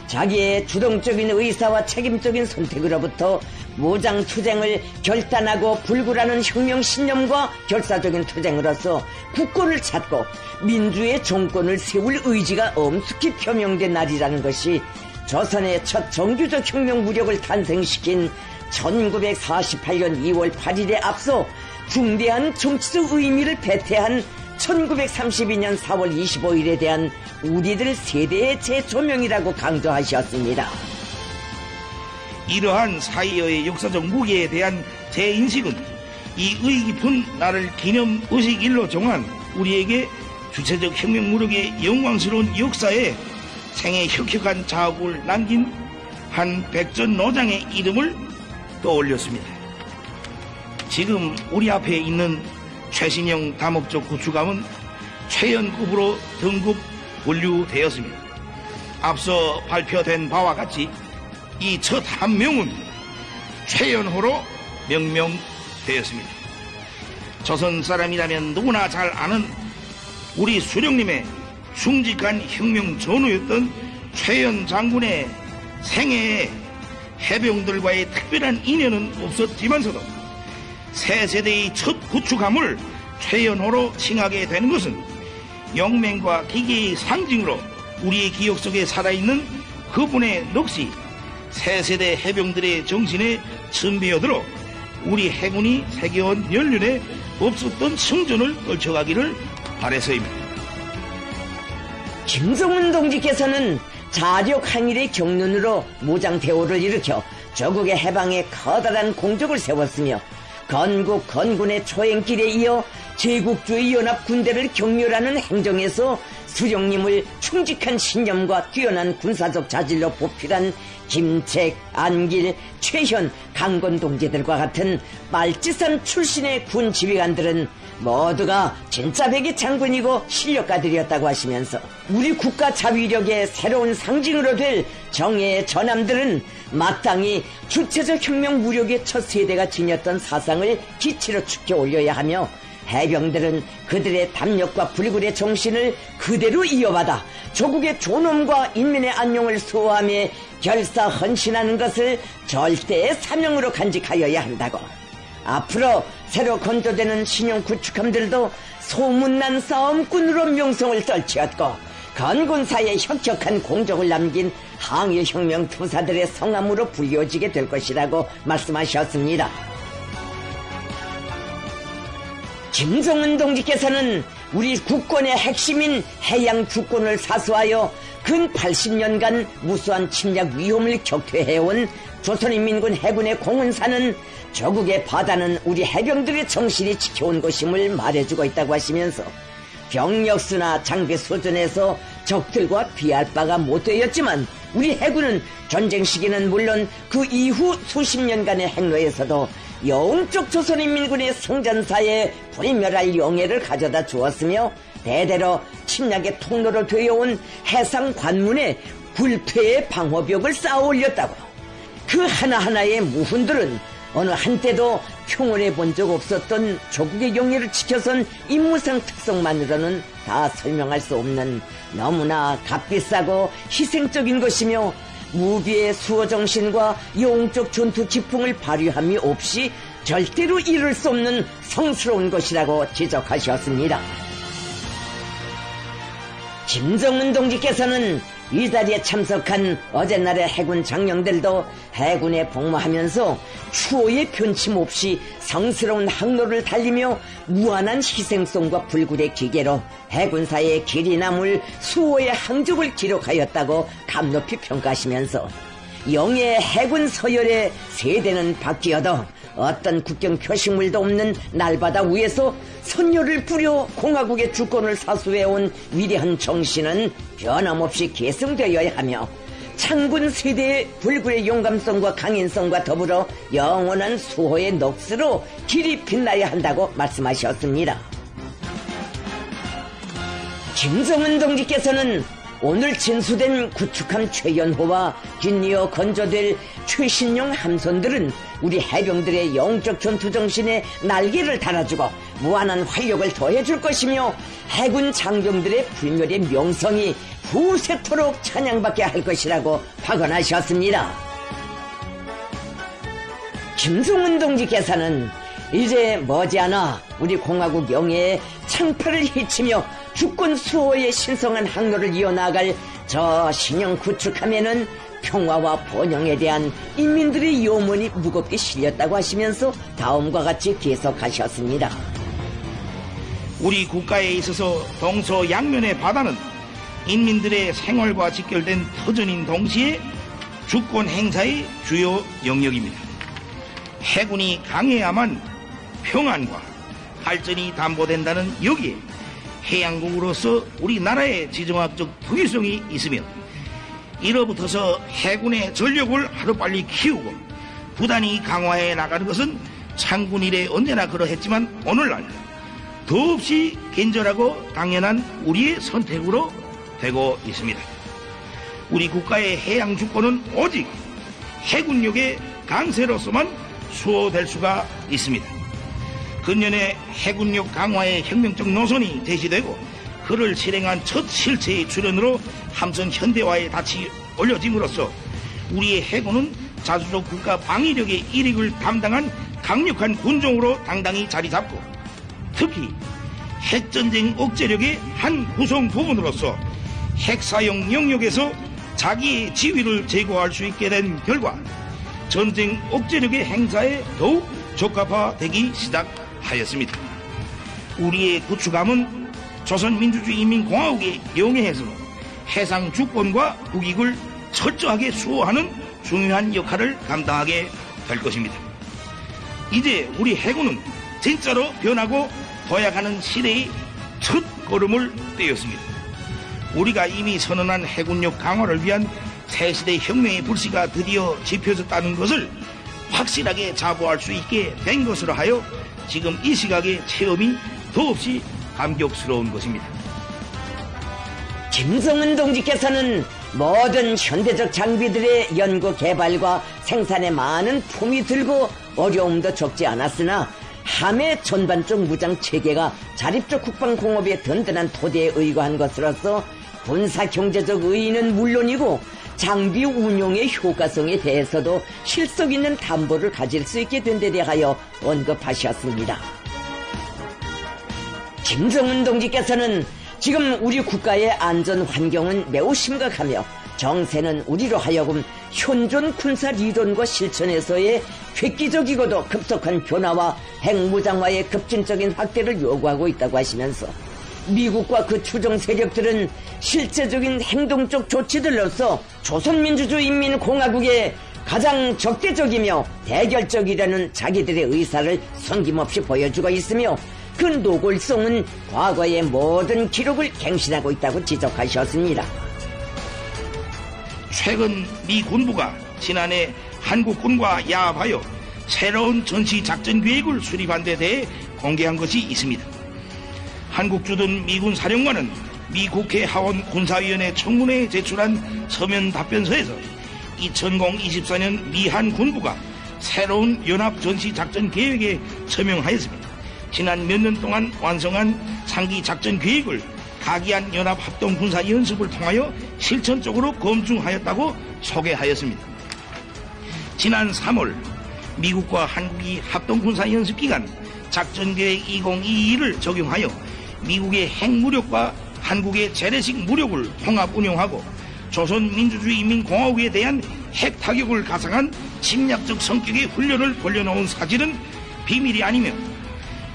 자기의 주동적인 의사와 책임적인 선택으로부터 무장투쟁을 결단하고 불굴하는 혁명 신념과 결사적인 투쟁으로서 국권을 찾고 민주의 정권을 세울 의지가 엄숙히 표명된 날이라는 것이 조선의 첫 정규적 혁명 무력을 탄생시킨 1948년 2월 8일에 앞서 중대한 정치적 의미를 배태한 1932년 4월 25일에 대한 우리들 세대의 재조명이라고 강조하셨습니다. 이러한 사이어의 역사적 무게에 대한 제 인식은 이 의의 깊은 나를 기념의식일로 정한 우리에게 주체적 혁명 무력의 영광스러운 역사에 생애 혁혁한 자국을 남긴 한 백전 노장의 이름을 떠올렸습니다. 지금 우리 앞에 있는 최신형 다목적 구축함은 최연급으로 등급 분류되었습니다. 앞서 발표된 바와 같이 이 첫 함명은 최연호로 명명되었습니다. 조선 사람이라면 누구나 잘 아는 우리 수령님의 숭직한 혁명 전우였던 최연 장군의 생애에 해병들과의 특별한 인연은 없었지만서도 새 세대의 첫 구축함을 최연호로 칭하게 되는 것은 영맹과 기계의 상징으로 우리의 기억 속에 살아있는 그분의 넋이 새 세대 해병들의 정신에 선비어들어 우리 해군이 세계원 연륜에 없었던 성전을 떨쳐가기를 바라서입니다. 김성훈 동지께서는 자력 항일의 경륜으로 무장대오를 일으켜 조국의 해방에 커다란 공적을 세웠으며 건국 건군의 초행길에 이어 제국주의 연합 군대를 격렬하는 행정에서 수령님을 충직한 신념과 뛰어난 군사적 자질로 보필한 김책, 안길, 최현, 강건 동지들과 같은 말지산 출신의 군 지휘관들은 모두가 진짜 백의 장군이고 실력가들이었다고 하시면서 우리 국가 자위력의 새로운 상징으로 될 정예의 전함들은 마땅히 주체적 혁명 무력의 첫 세대가 지녔던 사상을 기치로 축혀 올려야 하며 해병들은 그들의 담력과 불굴의 정신을 그대로 이어받아 조국의 존엄과 인민의 안녕을 수호하며 결사 헌신하는 것을 절대의 사명으로 간직하여야 한다고. 앞으로 새로 건조되는 신형 구축함들도 소문난 싸움꾼으로 명성을 떨치었고 건군사에 혁혁한 공적을 남긴 항일혁명 투사들의 성함으로 불려지게 될 것이라고 말씀하셨습니다. 김정은 동지께서는 우리 국권의 핵심인 해양 주권을 사수하여 근 80년간 무수한 침략 위험을 격퇴해온 조선인민군 해군의 공훈사는 조국의 바다는 우리 해병들의 정신이 지켜온 것임을 말해주고 있다고 하시면서 병력수나 장비 수준에서 적들과 비할 바가 못 되었지만 우리 해군은 전쟁 시기는 물론 그 이후 수십 년간의 행로에서도 영적 조선인민군의 성전사에 불멸할 영예를 가져다 주었으며 대대로 침략의 통로로 되어온 해상 관문에 불패의 방어벽을 쌓아 올렸다고. 그 하나하나의 무훈들은 어느 한때도 평온해 본 적 없었던 조국의 영예를 지켜선 임무상 특성만으로는 다 설명할 수 없는 너무나 값비싸고 희생적인 것이며 무비의 수호정신과 영적 전투 기풍을 발휘함이 없이 절대로 이룰 수 없는 성스러운 것이라고 지적하셨습니다. 김정은 동지께서는 이 자리에 참석한 어젯날의 해군 장령들도 해군에 복무하면서 추호의 변침 없이 성스러운 항로를 달리며 무한한 희생성과 불굴의 기계로 해군사의 길이 남을 수호의 항적을 기록하였다고 감높이 평가하시면서 영예의 해군 서열의 세대는 바뀌어도 어떤 국경 표시물도 없는 날바다 위에서 선열을 뿌려 공화국의 주권을 사수해온 위대한 정신은 변함없이 계승되어야 하며 창군 세대의 불굴의 용감성과 강인성과 더불어 영원한 수호의 넋으로 길이 빛나야 한다고 말씀하셨습니다. 김정은 동지께서는 오늘 진수된 구축함 최연호와 뒷이어 건조될 최신형 함선들은 우리 해병들의 영적 전투정신에 날개를 달아주고 무한한 활력을 더해줄 것이며 해군 장병들의 불멸의 명성이 후세토록 찬양받게 할 것이라고 확언하셨습니다. 김정은 동지께서는 이제 머지않아 우리 공화국 영예의 창파를 헤치며 주권 수호의 신성한 항로를 이어나갈 저 신형 구축함에는 평화와 번영에 대한 인민들의 염원이 무겁게 실렸다고 하시면서 다음과 같이 계속하셨습니다. 우리 국가에 있어서 동서양면의 바다는 인민들의 생활과 직결된 터전인 동시에 주권 행사의 주요 영역입니다. 해군이 강해야만 평안과 발전이 담보된다는 여기에 해양국으로서 우리나라의 지정학적 특이성이 있으며 이로부터서 해군의 전력을 하루빨리 키우고 부단히 강화해 나가는 것은 창군 이래 언제나 그러했지만 오늘날 더없이 간절하고 당연한 우리의 선택으로 되고 있습니다. 우리 국가의 해양 주권은 오직 해군력의 강세로서만 수호될 수가 있습니다. 근년에 해군력 강화의 혁명적 노선이 제시되고 그를 실행한 첫 실체의 출현으로 함선 현대화에 닻이 올려짐으로써 우리의 해군은 자주적 국가 방위력의 일익을 담당한 강력한 군종으로 당당히 자리 잡고 특히 핵전쟁 억제력의 한 구성 부분으로서 핵사용 영역에서 자기의 지위를 제고할 수 있게 된 결과 전쟁 억제력의 행사에 더욱 적합화되기 시작하였습니다. 우리의 구축함은 조선민주주의인민공화국의 영예에서는 해상 주권과 국익을 철저하게 수호하는 중요한 역할을 감당하게 될 것입니다. 이제 우리 해군은 진짜로 변하고 도약하는 시대의 첫 걸음을 떼었습니다. 우리가 이미 선언한 해군력 강화를 위한 새시대 혁명의 불씨가 드디어 지펴졌다는 것을 확실하게 자부할 수 있게 된 것으로 하여 지금 이 시각의 체험이 더없이 감격스러운 것입니다. 김정은 동지께서는 모든 현대적 장비들의 연구 개발과 생산에 많은 품이 들고 어려움도 적지 않았으나 함의 전반적 무장 체계가 자립적 국방공업의 든든한 토대에 의거한 것으로서 군사 경제적 의의는 물론이고 장비 운용의 효과성에 대해서도 실속 있는 담보를 가질 수 있게 된 데 대하여 언급하셨습니다. 김정은 동지께서는 지금 우리 국가의 안전 환경은 매우 심각하며 정세는 우리로 하여금 현존 군사理論과 실천에서의 획기적이고도 급속한 변화와 핵무장화의 급진적인 확대를 요구하고 있다고 하시면서 미국과 그 추종 세력들은 실제적인 행동적 조치들로서 조선민주주의인민공화국의 가장 적대적이며 대결적이라는 자기들의 의사를 성김없이 보여주고 있으며 그 노골성은 과거의 모든 기록을 갱신하고 있다고 지적하셨습니다. 최근 미 군부가 지난해 한국군과 야합하여 새로운 전시작전 계획을 수립한 데 대해 공개한 것이 있습니다. 한국 주둔 미군 사령관은 미 국회 하원 군사위원회 청문회에 제출한 서면 답변서에서 2024년 미한 군부가 새로운 연합 전시작전 계획에 서명하였습니다. 지난 몇 년 동안 완성한 상기 작전 계획을 가기한 연합 합동 군사 연습을 통하여 실천적으로 검증하였다고 소개하였습니다. 지난 3월 미국과 한국이 합동 군사 연습 기간 작전계획 2022를 적용하여 미국의 핵무력과 한국의 재래식 무력을 통합 운용하고 조선민주주의인민공화국에 대한 핵 타격을 가상한 침략적 성격의 훈련을 벌려놓은 사실은 비밀이 아니며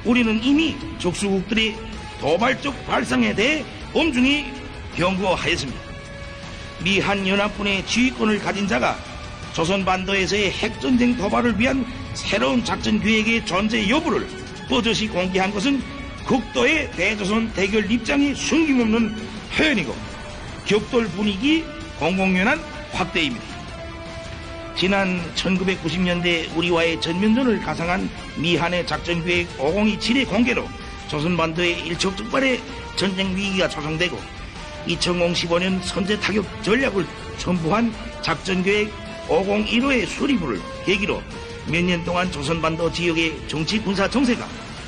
우리는 이미 적수국들의 도발적 발상에 대해 엄중히 경고하였습니다. 미 한연합군의 지휘권을 가진 자가 조선반도에서의 핵전쟁 도발을 위한 새로운 작전 계획의 존재 여부를 버젓이 공개한 것은 극도의 대조선 대결 입장이 숨김없는 표현이고 격돌 분위기 공공연한 확대입니다. 지난 1990년대 우리와의 전면전을 가상한 미한의 작전계획 5027의 공개로 조선반도의 일촉즉발의 전쟁 위기가 조성되고 2015년 선제타격 전략을 첨부한 작전계획 5015의 수립을 계기로 몇 년 동안 조선반도 지역의 정치 군사 정세가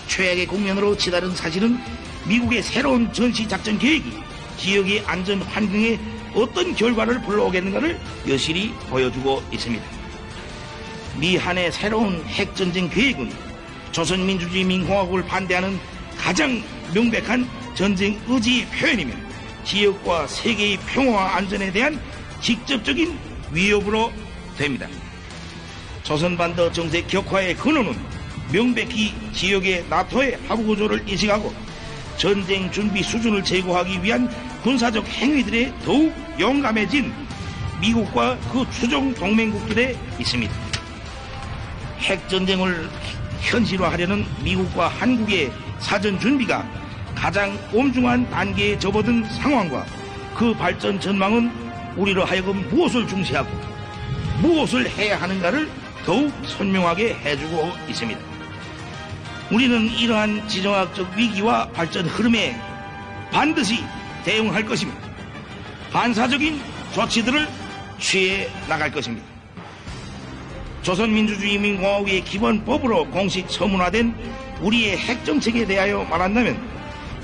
최악의 국면으로 치달은 사실은 미국의 새로운 전시작전 계획이 지역의 안전 환경에 어떤 결과를 불러오겠는가를 여실히 보여주고 있습니다. 미한의 새로운 핵전쟁 계획은 조선민주주의인민공화국을 반대하는 가장 명백한 전쟁 의지의 표현이며 지역과 세계의 평화와 안전에 대한 직접적인 위협으로 됩니다. 조선반도 정세 격화의 근원은 명백히 지역의 나토의 하부구조를 인식하고 전쟁 준비 수준을 제고하기 위한 군사적 행위들에 더욱 용감해진 미국과 그 추종 동맹국들에 있습니다. 핵전쟁을 현실화하려는 미국과 한국의 사전 준비가 가장 엄중한 단계에 접어든 상황과 그 발전 전망은 우리로 하여금 무엇을 중시하고 무엇을 해야 하는가를 더욱 선명하게 해주고 있습니다. 우리는 이러한 지정학적 위기와 발전 흐름에 반드시 대응할 것입니다. 반사적인 조치들을 취해 나갈 것입니다. 조선민주주의인민공화국의 기본법으로 공식 서문화된 우리의 핵정책에 대하여 말한다면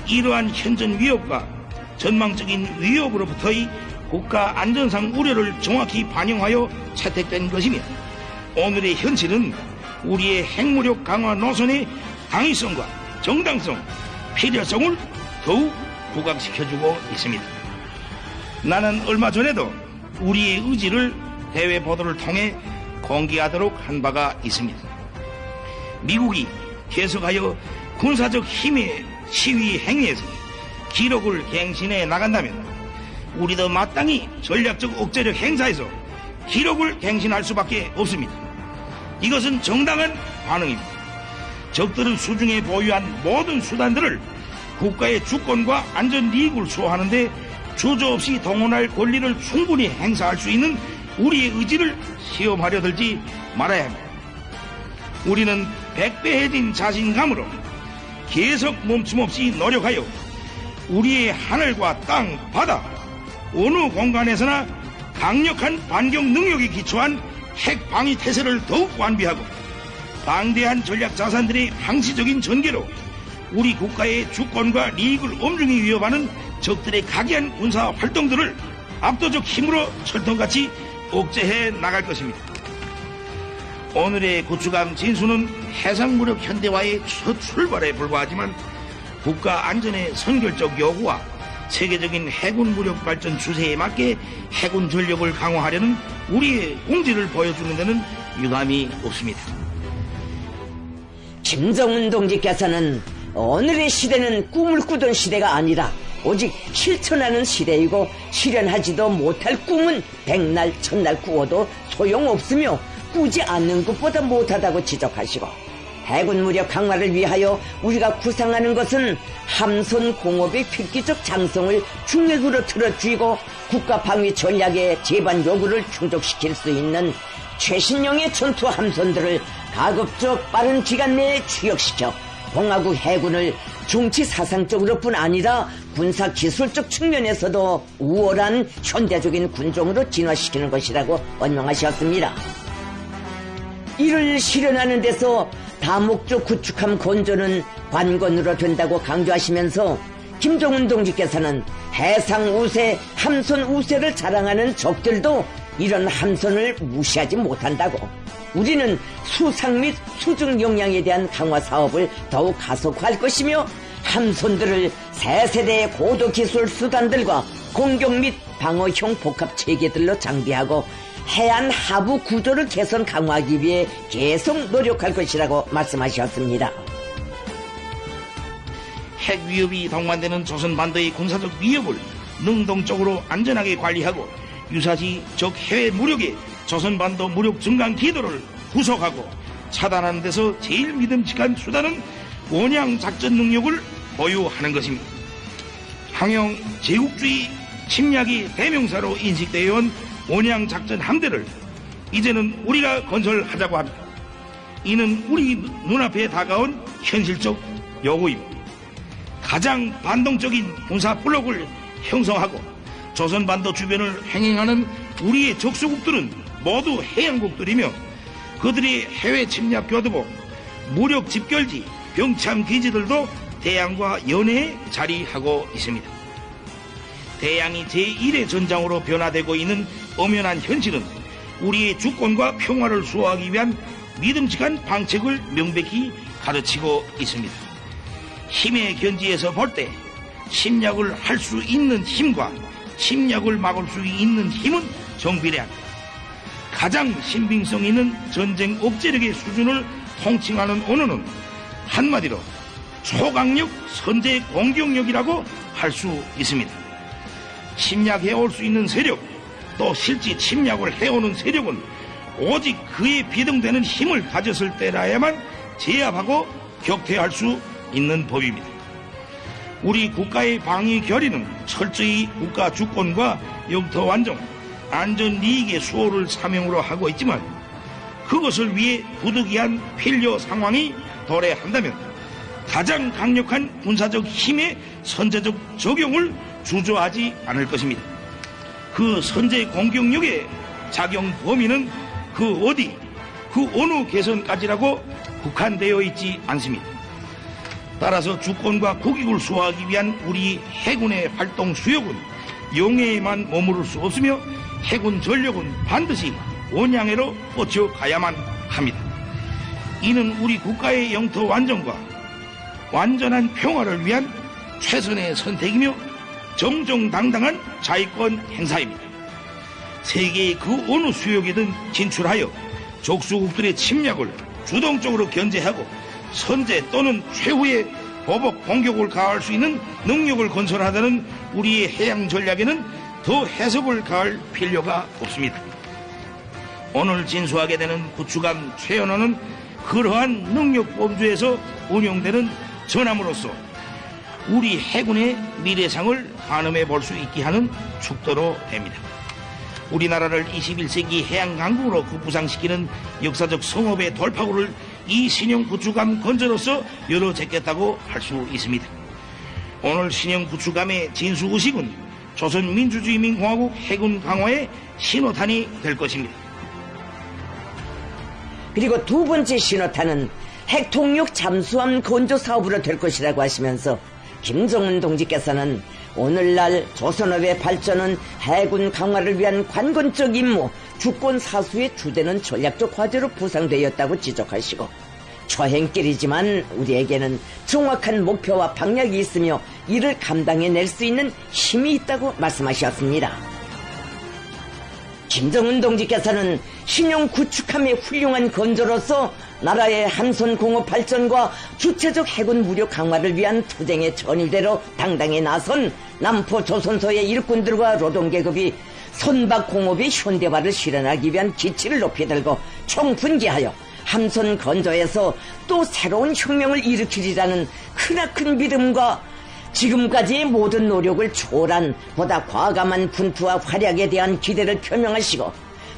이러한 현전 위협과 전망적인 위협으로부터의 국가 안전상 우려를 정확히 반영하여 채택된 것이며 오늘의 현실은 우리의 핵무력 강화 노선의 당위성과 정당성, 필요성을 더욱 부각시켜주고 있습니다. 나는 얼마 전에도 우리의 의지를 대외 보도를 통해 공개하도록 한 바가 있습니다. 미국이 계속하여 군사적 힘의 시위 행위에서 기록을 갱신해 나간다면 우리도 마땅히 전략적 억제력 행사에서 기록을 갱신할 수밖에 없습니다. 이것은 정당한 반응입니다. 적들은 수중에 보유한 모든 수단들을 국가의 주권과 안전 이익을 수호하는데 주저없이 동원할 권리를 충분히 행사할 수 있는 우리의 의지를 시험하려 들지 말아야 합니다. 우리는 백배해진 자신감으로 계속 멈춤없이 노력하여 우리의 하늘과 땅, 바다, 어느 공간에서나 강력한 반격 능력에 기초한 핵 방위 태세를 더욱 완비하고 방대한 전략 자산들의 항시적인 전개로 우리 국가의 주권과利益을 엄중히 위협하는 적들의 각이한 군사 활동들을 압도적 힘으로 철통같이 억제해 나갈 것입니다. 오늘의 구축함 진수는 해상무력 현대화의 첫 출발에 불과하지만 국가 안전의 선결적 요구와 세계적인 해군 무력 발전 추세에 맞게 해군 전력을 강화하려는 우리의 공지를 보여주는 데는 유감이 없습니다. 김정은 동지께서는 오늘의 시대는 꿈을 꾸던 시대가 아니라 오직 실천하는 시대이고 실현하지도 못할 꿈은 백날 천날 꾸어도 소용없으며 꾸지 않는 것보다 못하다고 지적하시고 해군 무력 강화를 위하여 우리가 구상하는 것은 함선 공업의 획기적 장성을 중핵으로 틀어쥐고 국가 방위 전략의 제반 요구를 충족시킬 수 있는 최신형의 전투 함선들을 가급적 빠른 기간 내에 취역시켜 공화국 해군을 정치 사상적으로뿐 아니라 군사 기술적 측면에서도 우월한 현대적인 군종으로 진화시키는 것이라고 언명하셨습니다. 이를 실현하는 데서 다목적 구축함 건조는 관건으로 된다고 강조하시면서 김정은 동지께서는 해상 우세, 함선 우세를 자랑하는 적들도 이런 함선을 무시하지 못한다고, 우리는 수상 및 수중 역량에 대한 강화 사업을 더욱 가속화할 것이며 함선들을 새 세대의 고도 기술 수단들과 공격 및 방어형 복합 체계들로 장비하고 해안 하부 구조를 개선 강화하기 위해 계속 노력할 것이라고 말씀하셨습니다. 핵 위협이 동반되는 조선반도의 군사적 위협을 능동적으로 안전하게 관리하고 유사시 적 해외 무력의 조선반도 무력 증강 기도를 후속하고 차단하는 데서 제일 믿음직한 수단은 원양 작전 능력을 보유하는 것입니다. 항영 제국주의 침략이 대명사로 인식되어 온 원양 작전 함대를 이제는 우리가 건설하자고 합니다. 이는 우리 눈앞에 다가온 현실적 요구입니다. 가장 반동적인 군사 블록을 형성하고 조선반도 주변을 횡행하는 우리의 적수국들은 모두 해양국들이며 그들의 해외 침략 교두보, 무력 집결지, 병참 기지들도 대양과 연해에 자리하고 있습니다. 대양이 제1의 전장으로 변화되고 있는 엄연한 현실은 우리의 주권과 평화를 수호하기 위한 믿음직한 방책을 명백히 가르치고 있습니다. 힘의 견지에서 볼 때 침략을 할 수 있는 힘과 침략을 막을 수 있는 힘은 정비례합니다. 가장 신빙성 있는 전쟁 억제력의 수준을 통칭하는 언어는 한마디로 초강력 선제 공격력이라고 할 수 있습니다. 침략해올 수 있는 세력, 또 실제 침략을 해오는 세력은 오직 그에 비등되는 힘을 가졌을 때라야만 제압하고 격퇴할 수 있는 법입니다. 우리 국가의 방위 결의는 철저히 국가 주권과 영토 완종, 안전利益의 수호를 사명으로 하고 있지만 그것을 위해 부득이한 필요 상황이 도래한다면 가장 강력한 군사적 힘의 선제적 적용을 주저하지 않을 것입니다. 그 선제 공격력의 작용 범위는 그 어디, 그 어느 개선까지라고 국한되어 있지 않습니다. 따라서 주권과 국익을 수호하기 위한 우리 해군의 활동 수역은 영해에만 머무를 수 없으며 해군 전력은 반드시 원양해로 뻗쳐가야만 합니다. 이는 우리 국가의 영토 완전과 완전한 평화를 위한 최선의 선택이며 정정당당한 자위권 행사입니다. 세계의 그 어느 수역이든 진출하여 적수국들의 침략을 주동적으로 견제하고 선제 또는 최후의 보복 공격을 가할 수 있는 능력을 건설하다는 우리의 해양 전략에는 더 해석을 가할 필요가 없습니다. 오늘 진수하게 되는 구축함 최연호는 그러한 능력 범주에서 운용되는 전함으로서 우리 해군의 미래상을 가늠해 볼 수 있게 하는 축도로 됩니다. 우리나라를 21세기 해양강국으로 급부상시키는 역사적 성업의 돌파구를 이 신형 구축함 건조로서 열어제겠다고 할 수 있습니다. 오늘 신형 구축함의 진수의식은 조선민주주의민공화국 해군 강화의 신호탄이 될 것입니다. 그리고 두 번째 신호탄은 핵통역 잠수함 건조 사업으로 될 것이라고 하시면서 김정은 동지께서는 오늘날 조선업의 발전은 해군 강화를 위한 관건적 임무, 주권 사수의 주되는 전략적 과제로 부상되었다고 지적하시고 초행길이지만 우리에게는 정확한 목표와 방향이 있으며 이를 감당해낼 수 있는 힘이 있다고 말씀하셨습니다. 김정은 동지께서는 신용 구축함의 훌륭한 건조로서 나라의 함선 공업 발전과 주체적 해군 무력 강화를 위한 투쟁의 전일대로 당당히 나선 남포 조선소의 일꾼들과 노동계급이 선박공업의 현대화를 실현하기 위한 기치를 높이 들고 총분기하여 함선 건조에서 또 새로운 혁명을 일으키리라는 크나큰 믿음과 지금까지의 모든 노력을 초월한 보다 과감한 분투와 활약에 대한 기대를 표명하시고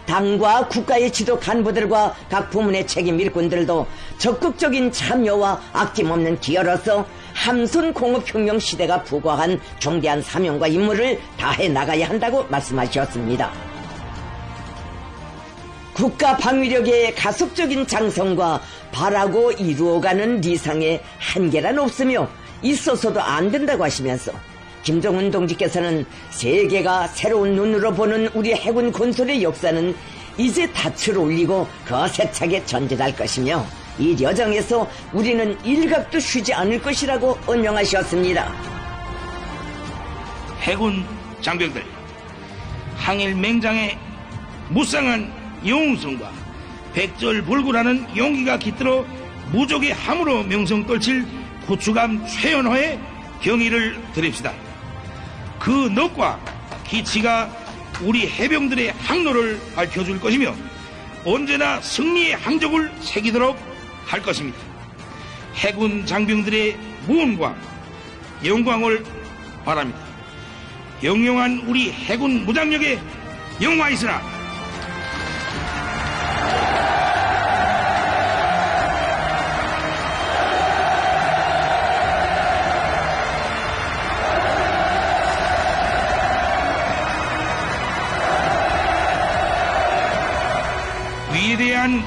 당과 국가의 지도 간부들과 각 부문의 책임 일꾼들도 적극적인 참여와 아낌없는 기여로서 함선공업혁명 시대가 부과한 중대한 사명과 임무를 다해 나가야 한다고 말씀하셨습니다. 국가 방위력의 가속적인 장성과 바라고 이루어가는 리상에 한계란 없으며 있어서도 안 된다고 하시면서 김정은 동지께서는 세계가 새로운 눈으로 보는 우리 해군 건설의 역사는 이제 닻을 올리고 거세차게 전진할 것이며 이 여정에서 우리는 일각도 쉬지 않을 것이라고 언명하셨습니다. 해군 장병들, 항일 맹장의 무쌍한 영웅성과 백절불굴하는 용기가 깃들어 무적의 함으로 명성 떨칠 구축함 최연호의 경의를 드립시다. 그 넋과 기치가 우리 해병들의 항로를 밝혀줄 것이며 언제나 승리의 항적을 새기도록 할 것입니다. 해군 장병들의 무언과 영광을 바랍니다. 영영한 우리 해군 무장력에 영화있으나 위대한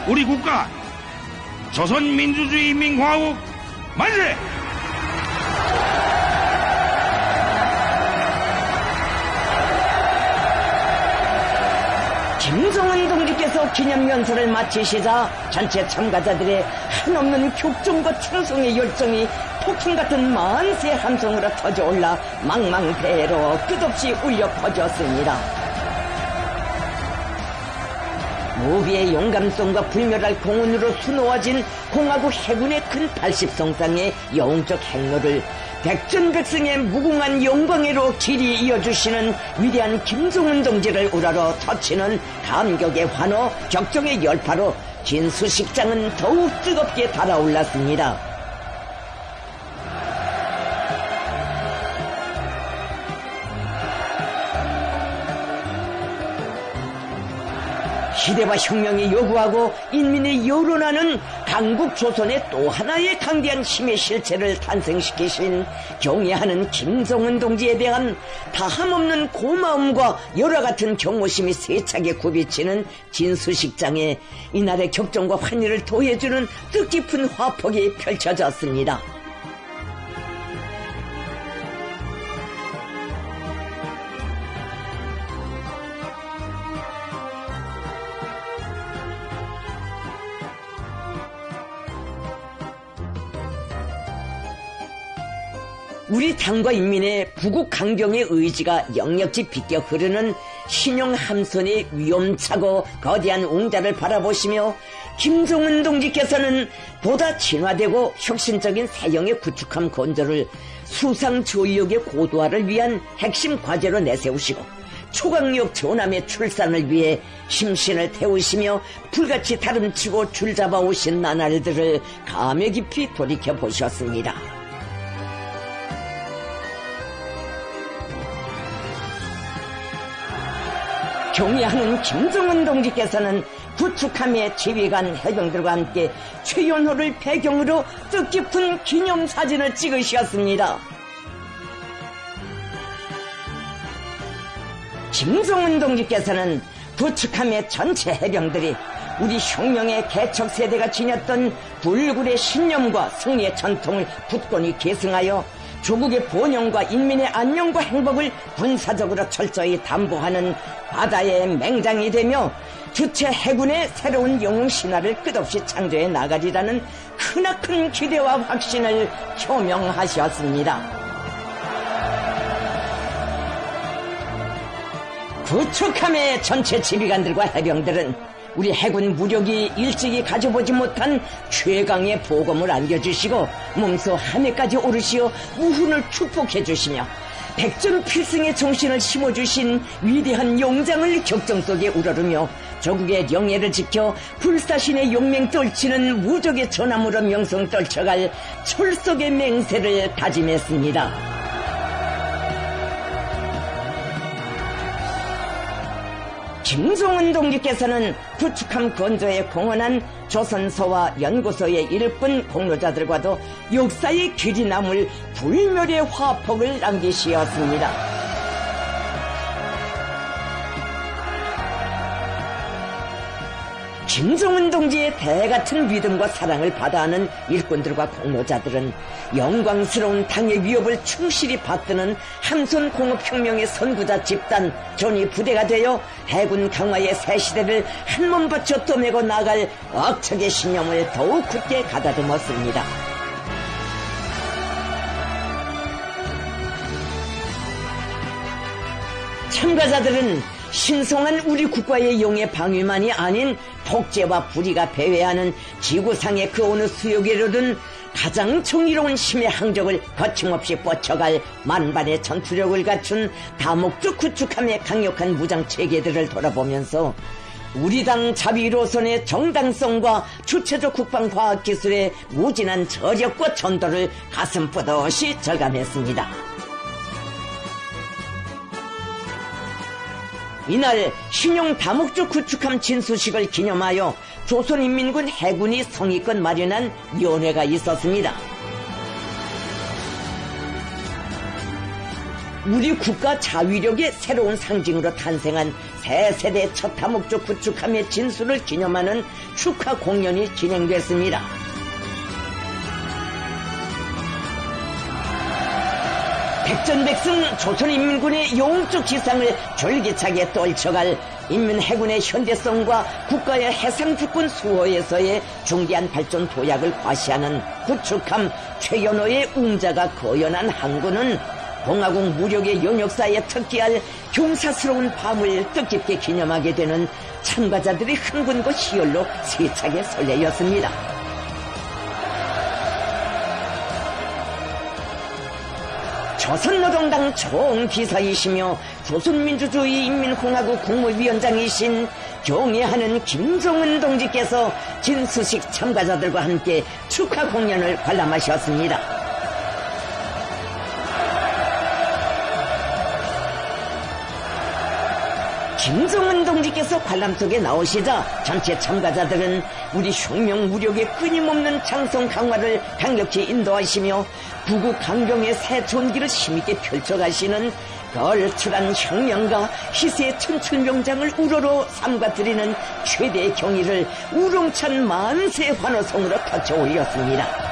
우리 국가 조선민주주의인민공화국 만세! 김정은 동지께서 기념연설을 마치시자 전체 참가자들의 한없는 격정과 충성의 열정이 폭풍 같은 만세 함성으로 터져올라 망망대해로 끝없이 울려 퍼졌습니다. 무비의 용감성과 불멸할 공훈으로 수놓아진 공화국 해군의 큰 80성상의 영웅적 행로를 백전백승의 무궁한 영광으로 길이 이어주시는 위대한 김정은 동지를 우러러 터치는 감격의 환호, 격정의 열파로 진수식장은 더욱 뜨겁게 달아올랐습니다. 시대와 혁명이 요구하고 인민의 여론하는 강국 조선의 또 하나의 강대한 힘의 실체를 탄생시키신 경애하는 김정은 동지에 대한 다함없는 고마움과 열화 같은 경호심이 세차게 굽이치는 진수식장에 이날의 격정과 환희를 더해주는 뜻깊은 화폭이 펼쳐졌습니다. 우리 당과 인민의 부국 강경의 의지가 역력지 빗겨 흐르는 신형 함선의 위험차고 거대한 웅자를 바라보시며 김정은 동지께서는 보다 진화되고 혁신적인 새형의 구축함 건조를 수상 전력의 고도화를 위한 핵심 과제로 내세우시고 초강력 전함의 출산을 위해 심신을 태우시며 불같이 다름치고 줄잡아 오신 나날들을 감회 깊이 돌이켜보셨습니다. 경애하는 김정은 동지께서는 구축함의 지휘관 해병들과 함께 최연호를 배경으로 뜻깊은 기념사진을 찍으셨습니다. 김정은 동지께서는 구축함의 전체 해병들이 우리 혁명의 개척 세대가 지녔던 불굴의 신념과 승리의 전통을 굳건히 계승하여 조국의 번영과 인민의 안녕과 행복을 군사적으로 철저히 담보하는 바다의 맹장이 되며 주체 해군의 새로운 영웅 신화를 끝없이 창조해 나가리라는 크나큰 기대와 확신을 표명하셨습니다. 구축함의 전체 지휘관들과 해병들은 우리 해군 무력이 일찍이 가져보지 못한 최강의 보검을 안겨주시고 몸소 하늘까지 오르시어 무훈을 축복해 주시며 백전필승의 정신을 심어주신 위대한 용장을 격정 속에 우러르며 조국의 영예를 지켜 불사신의 용맹 떨치는 무적의 전함으로 명성 떨쳐갈 철석의 맹세를 다짐했습니다. 김종은 동지께서는 구축함 건조에 공헌한 조선서와 연구소의 일꾼 공로자들과도 역사의 길이 남을 불멸의 화폭을 남기시었습니다. 김종은 동지의 대같은 믿음과 사랑을 받아하는 일꾼들과 공로자들은 영광스러운 당의 위협을 충실히 받드는 함선공업혁명의 선구자 집단 전위 부대가 되어 해군 강화의 새 시대를 한몸 바쳐 떠매고 나갈 억척의 신념을 더욱 굳게 가다듬었습니다. 참가자들은 신성한 우리 국가의 영의 방위만이 아닌 독재와 불의가 배회하는 지구상의 그 어느 수역에로든 가장 정의로운 힘의 항적을 거침없이 뻗쳐갈 만반의 전투력을 갖춘 다목적 구축함의 강력한 무장체계들을 돌아보면서 우리 당 자비로선의 정당성과 주체적 국방과학기술의 무진한 저력과 전도를 가슴 뿌듯이 절감했습니다. 이날 신용 다목적 구축함 진수식을 기념하여 조선인민군 해군이 성의껏 마련한 위원회가 있었습니다. 우리 국가 자위력의 새로운 상징으로 탄생한 새 세대 첫 다목적 구축함의 진수를 기념하는 축하 공연이 진행됐습니다. 백전백승 조선인민군의 영웅적 지상을 졸기차게 떨쳐갈 인민해군의 현대성과 국가의 해상주권 수호에서의 중대한 발전 도약을 과시하는 구축함 최연호의 웅자가 거연한 항구는 공화국 무력의 영역사에 특기할 경사스러운 밤을 뜻깊게 기념하게 되는 참가자들의 흥분과 희열로 세차게 설레였습니다. 조선노동당 총비서이시며 조선민주주의 인민공화국 국무위원장이신 경애하는 김종은 동지께서 진수식 참가자들과 함께 축하 공연을 관람하셨습니다. 김종은 동지께서 관람 속에 나오시자 전체 참가자들은 우리 혁명 무력의 끊임없는 장성 강화를 강력히 인도하시며 부국 강경의 새 존기를 힘있게 펼쳐가시는 걸출한 혁명가 희세의 천출명장을 우러러 삼가드리는 최대의 경의를 우렁찬 만세 환호성으로 터쳐 올렸습니다.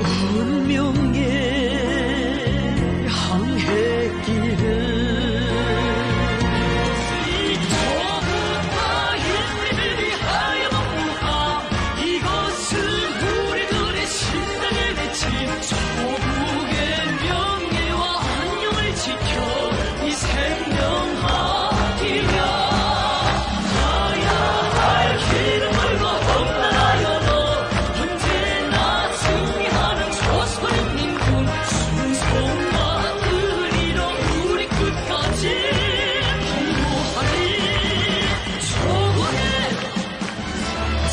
운명의 항해길을 이토부터 인민을 위하여 복무하 이것은 우리들의 신당의 대치 조국의 명예와 안녕을 지켜 이 생명하기야 가야 할 길을 걸고 험난하여 너 언제나 승리하는 조선인민군 순송과 의리로 우리 끝까지 복무하리 조국의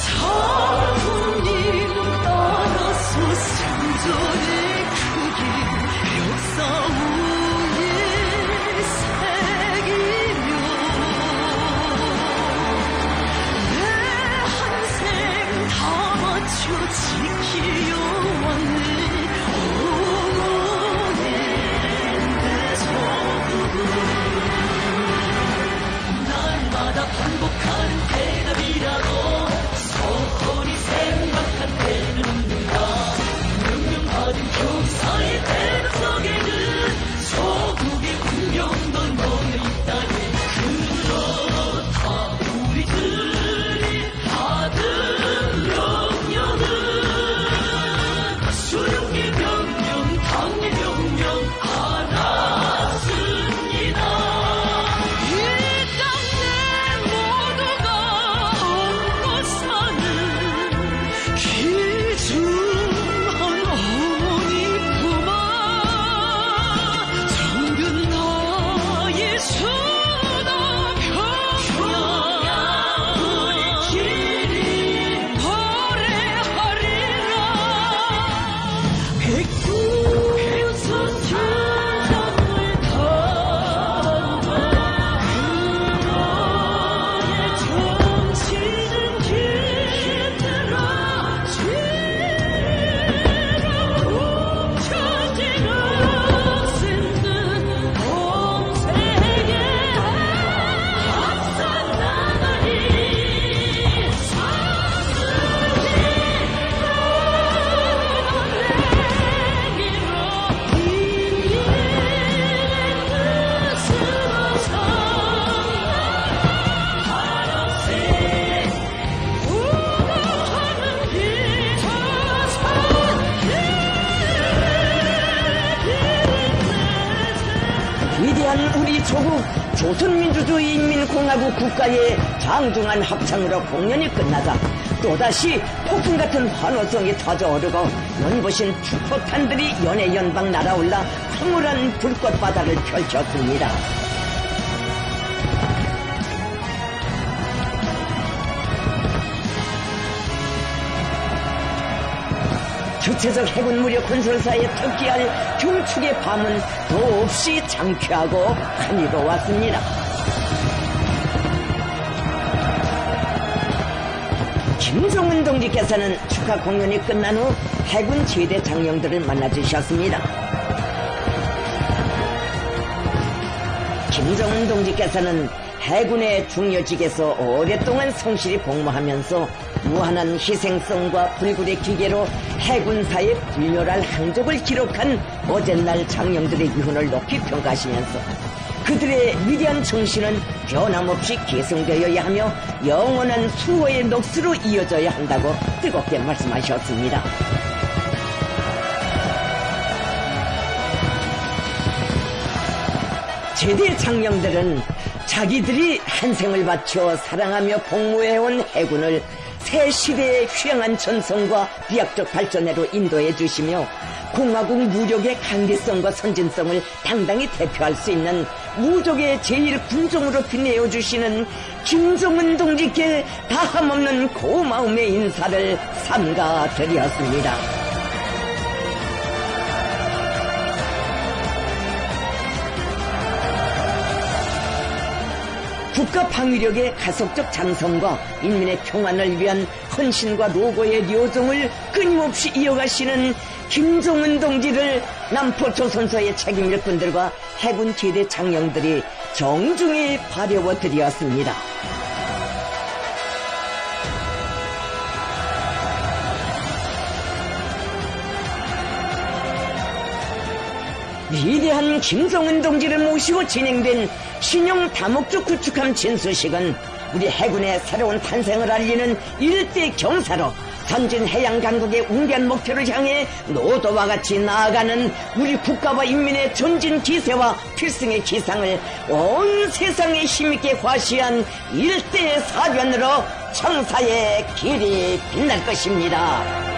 사부님 따라서 생전의 크기 역사 위에 새기며 내 한생 다 바쳐 지키려왔네 오고의 내 서국을 날마다 반복하는 대답이라도 서울이 생각한 때는 없는가 명령받은 교사의 대답 속에는 서국의 운명도 놓여있다니 그렇다 우리들이 받은 명령은 수령의 명령 당의 명령 알았습니다 이 땅 내 모두가 안고 사는 귀중한 어머니 품아 정든 나의 수다 평양 우리 길이 오래하리라 백두산 길장을 타고 그녀의 정치는 길들어 지라 훔쳐진 학생들 공세에 앞서 나가리 위대한 우리 조국 조선민주주의인민공화국 국가의 장중한 합창으로 공연이 끝나자 또다시 폭풍 같은 환호성이 터져오르고 연보신 주포탄들이 연해연방 날아올라 황홀한 불꽃바다를 펼쳤습니다. 주체적 해군 무력 건설사에 특기할 경축의 밤은 더없이 장쾌하고 한이로웠습니다. 김정은 동지께서는 축하 공연이 끝난 후 해군 제대 장령들을 만나주셨습니다. 김정은 동지께서는 해군의 중요직에서 오랫동안 성실히 복무하면서 무한한 희생성과 불굴의 기계로 해군사의 불멸할 항적을 기록한 어젯날 장령들의 위훈을 높이 평가하시면서 그들의 위대한 정신은 변함없이 계승되어야 하며 영원한 수호의 녹수로 이어져야 한다고 뜨겁게 말씀하셨습니다. 제대 장령들은 자기들이 한 생을 바쳐 사랑하며 복무해온 해군을 새 시대의 휘황한 전성과 비약적 발전으로 인도해 주시며 공화국 무력의 강대성과 선진성을 당당히 대표할 수 있는 무족의 제1군종으로 빛내어 주시는 김정은 동지께 다함없는 고마움의 인사를 삼가드렸습니다. 국가 방위력의 가속적 장성과 인민의 평안을 위한 헌신과 노고의 요정을 끊임없이 이어가시는 김정은 동지를 남포조선소의 책임일꾼들과 해군 제대 장령들이 정중히 바려워 드렸습니다. 위대한 김정은 동지를 모시고 진행된 신용 다목적 구축함 진수식은 우리 해군의 새로운 탄생을 알리는 일대 경사로 선진 해양 강국의 웅대한 목표를 향해 노도와 같이 나아가는 우리 국가와 인민의 전진 기세와 필승의 기상을 온 세상에 힘있게 과시한 일대 사변으로 청사의 길이 빛날 것입니다.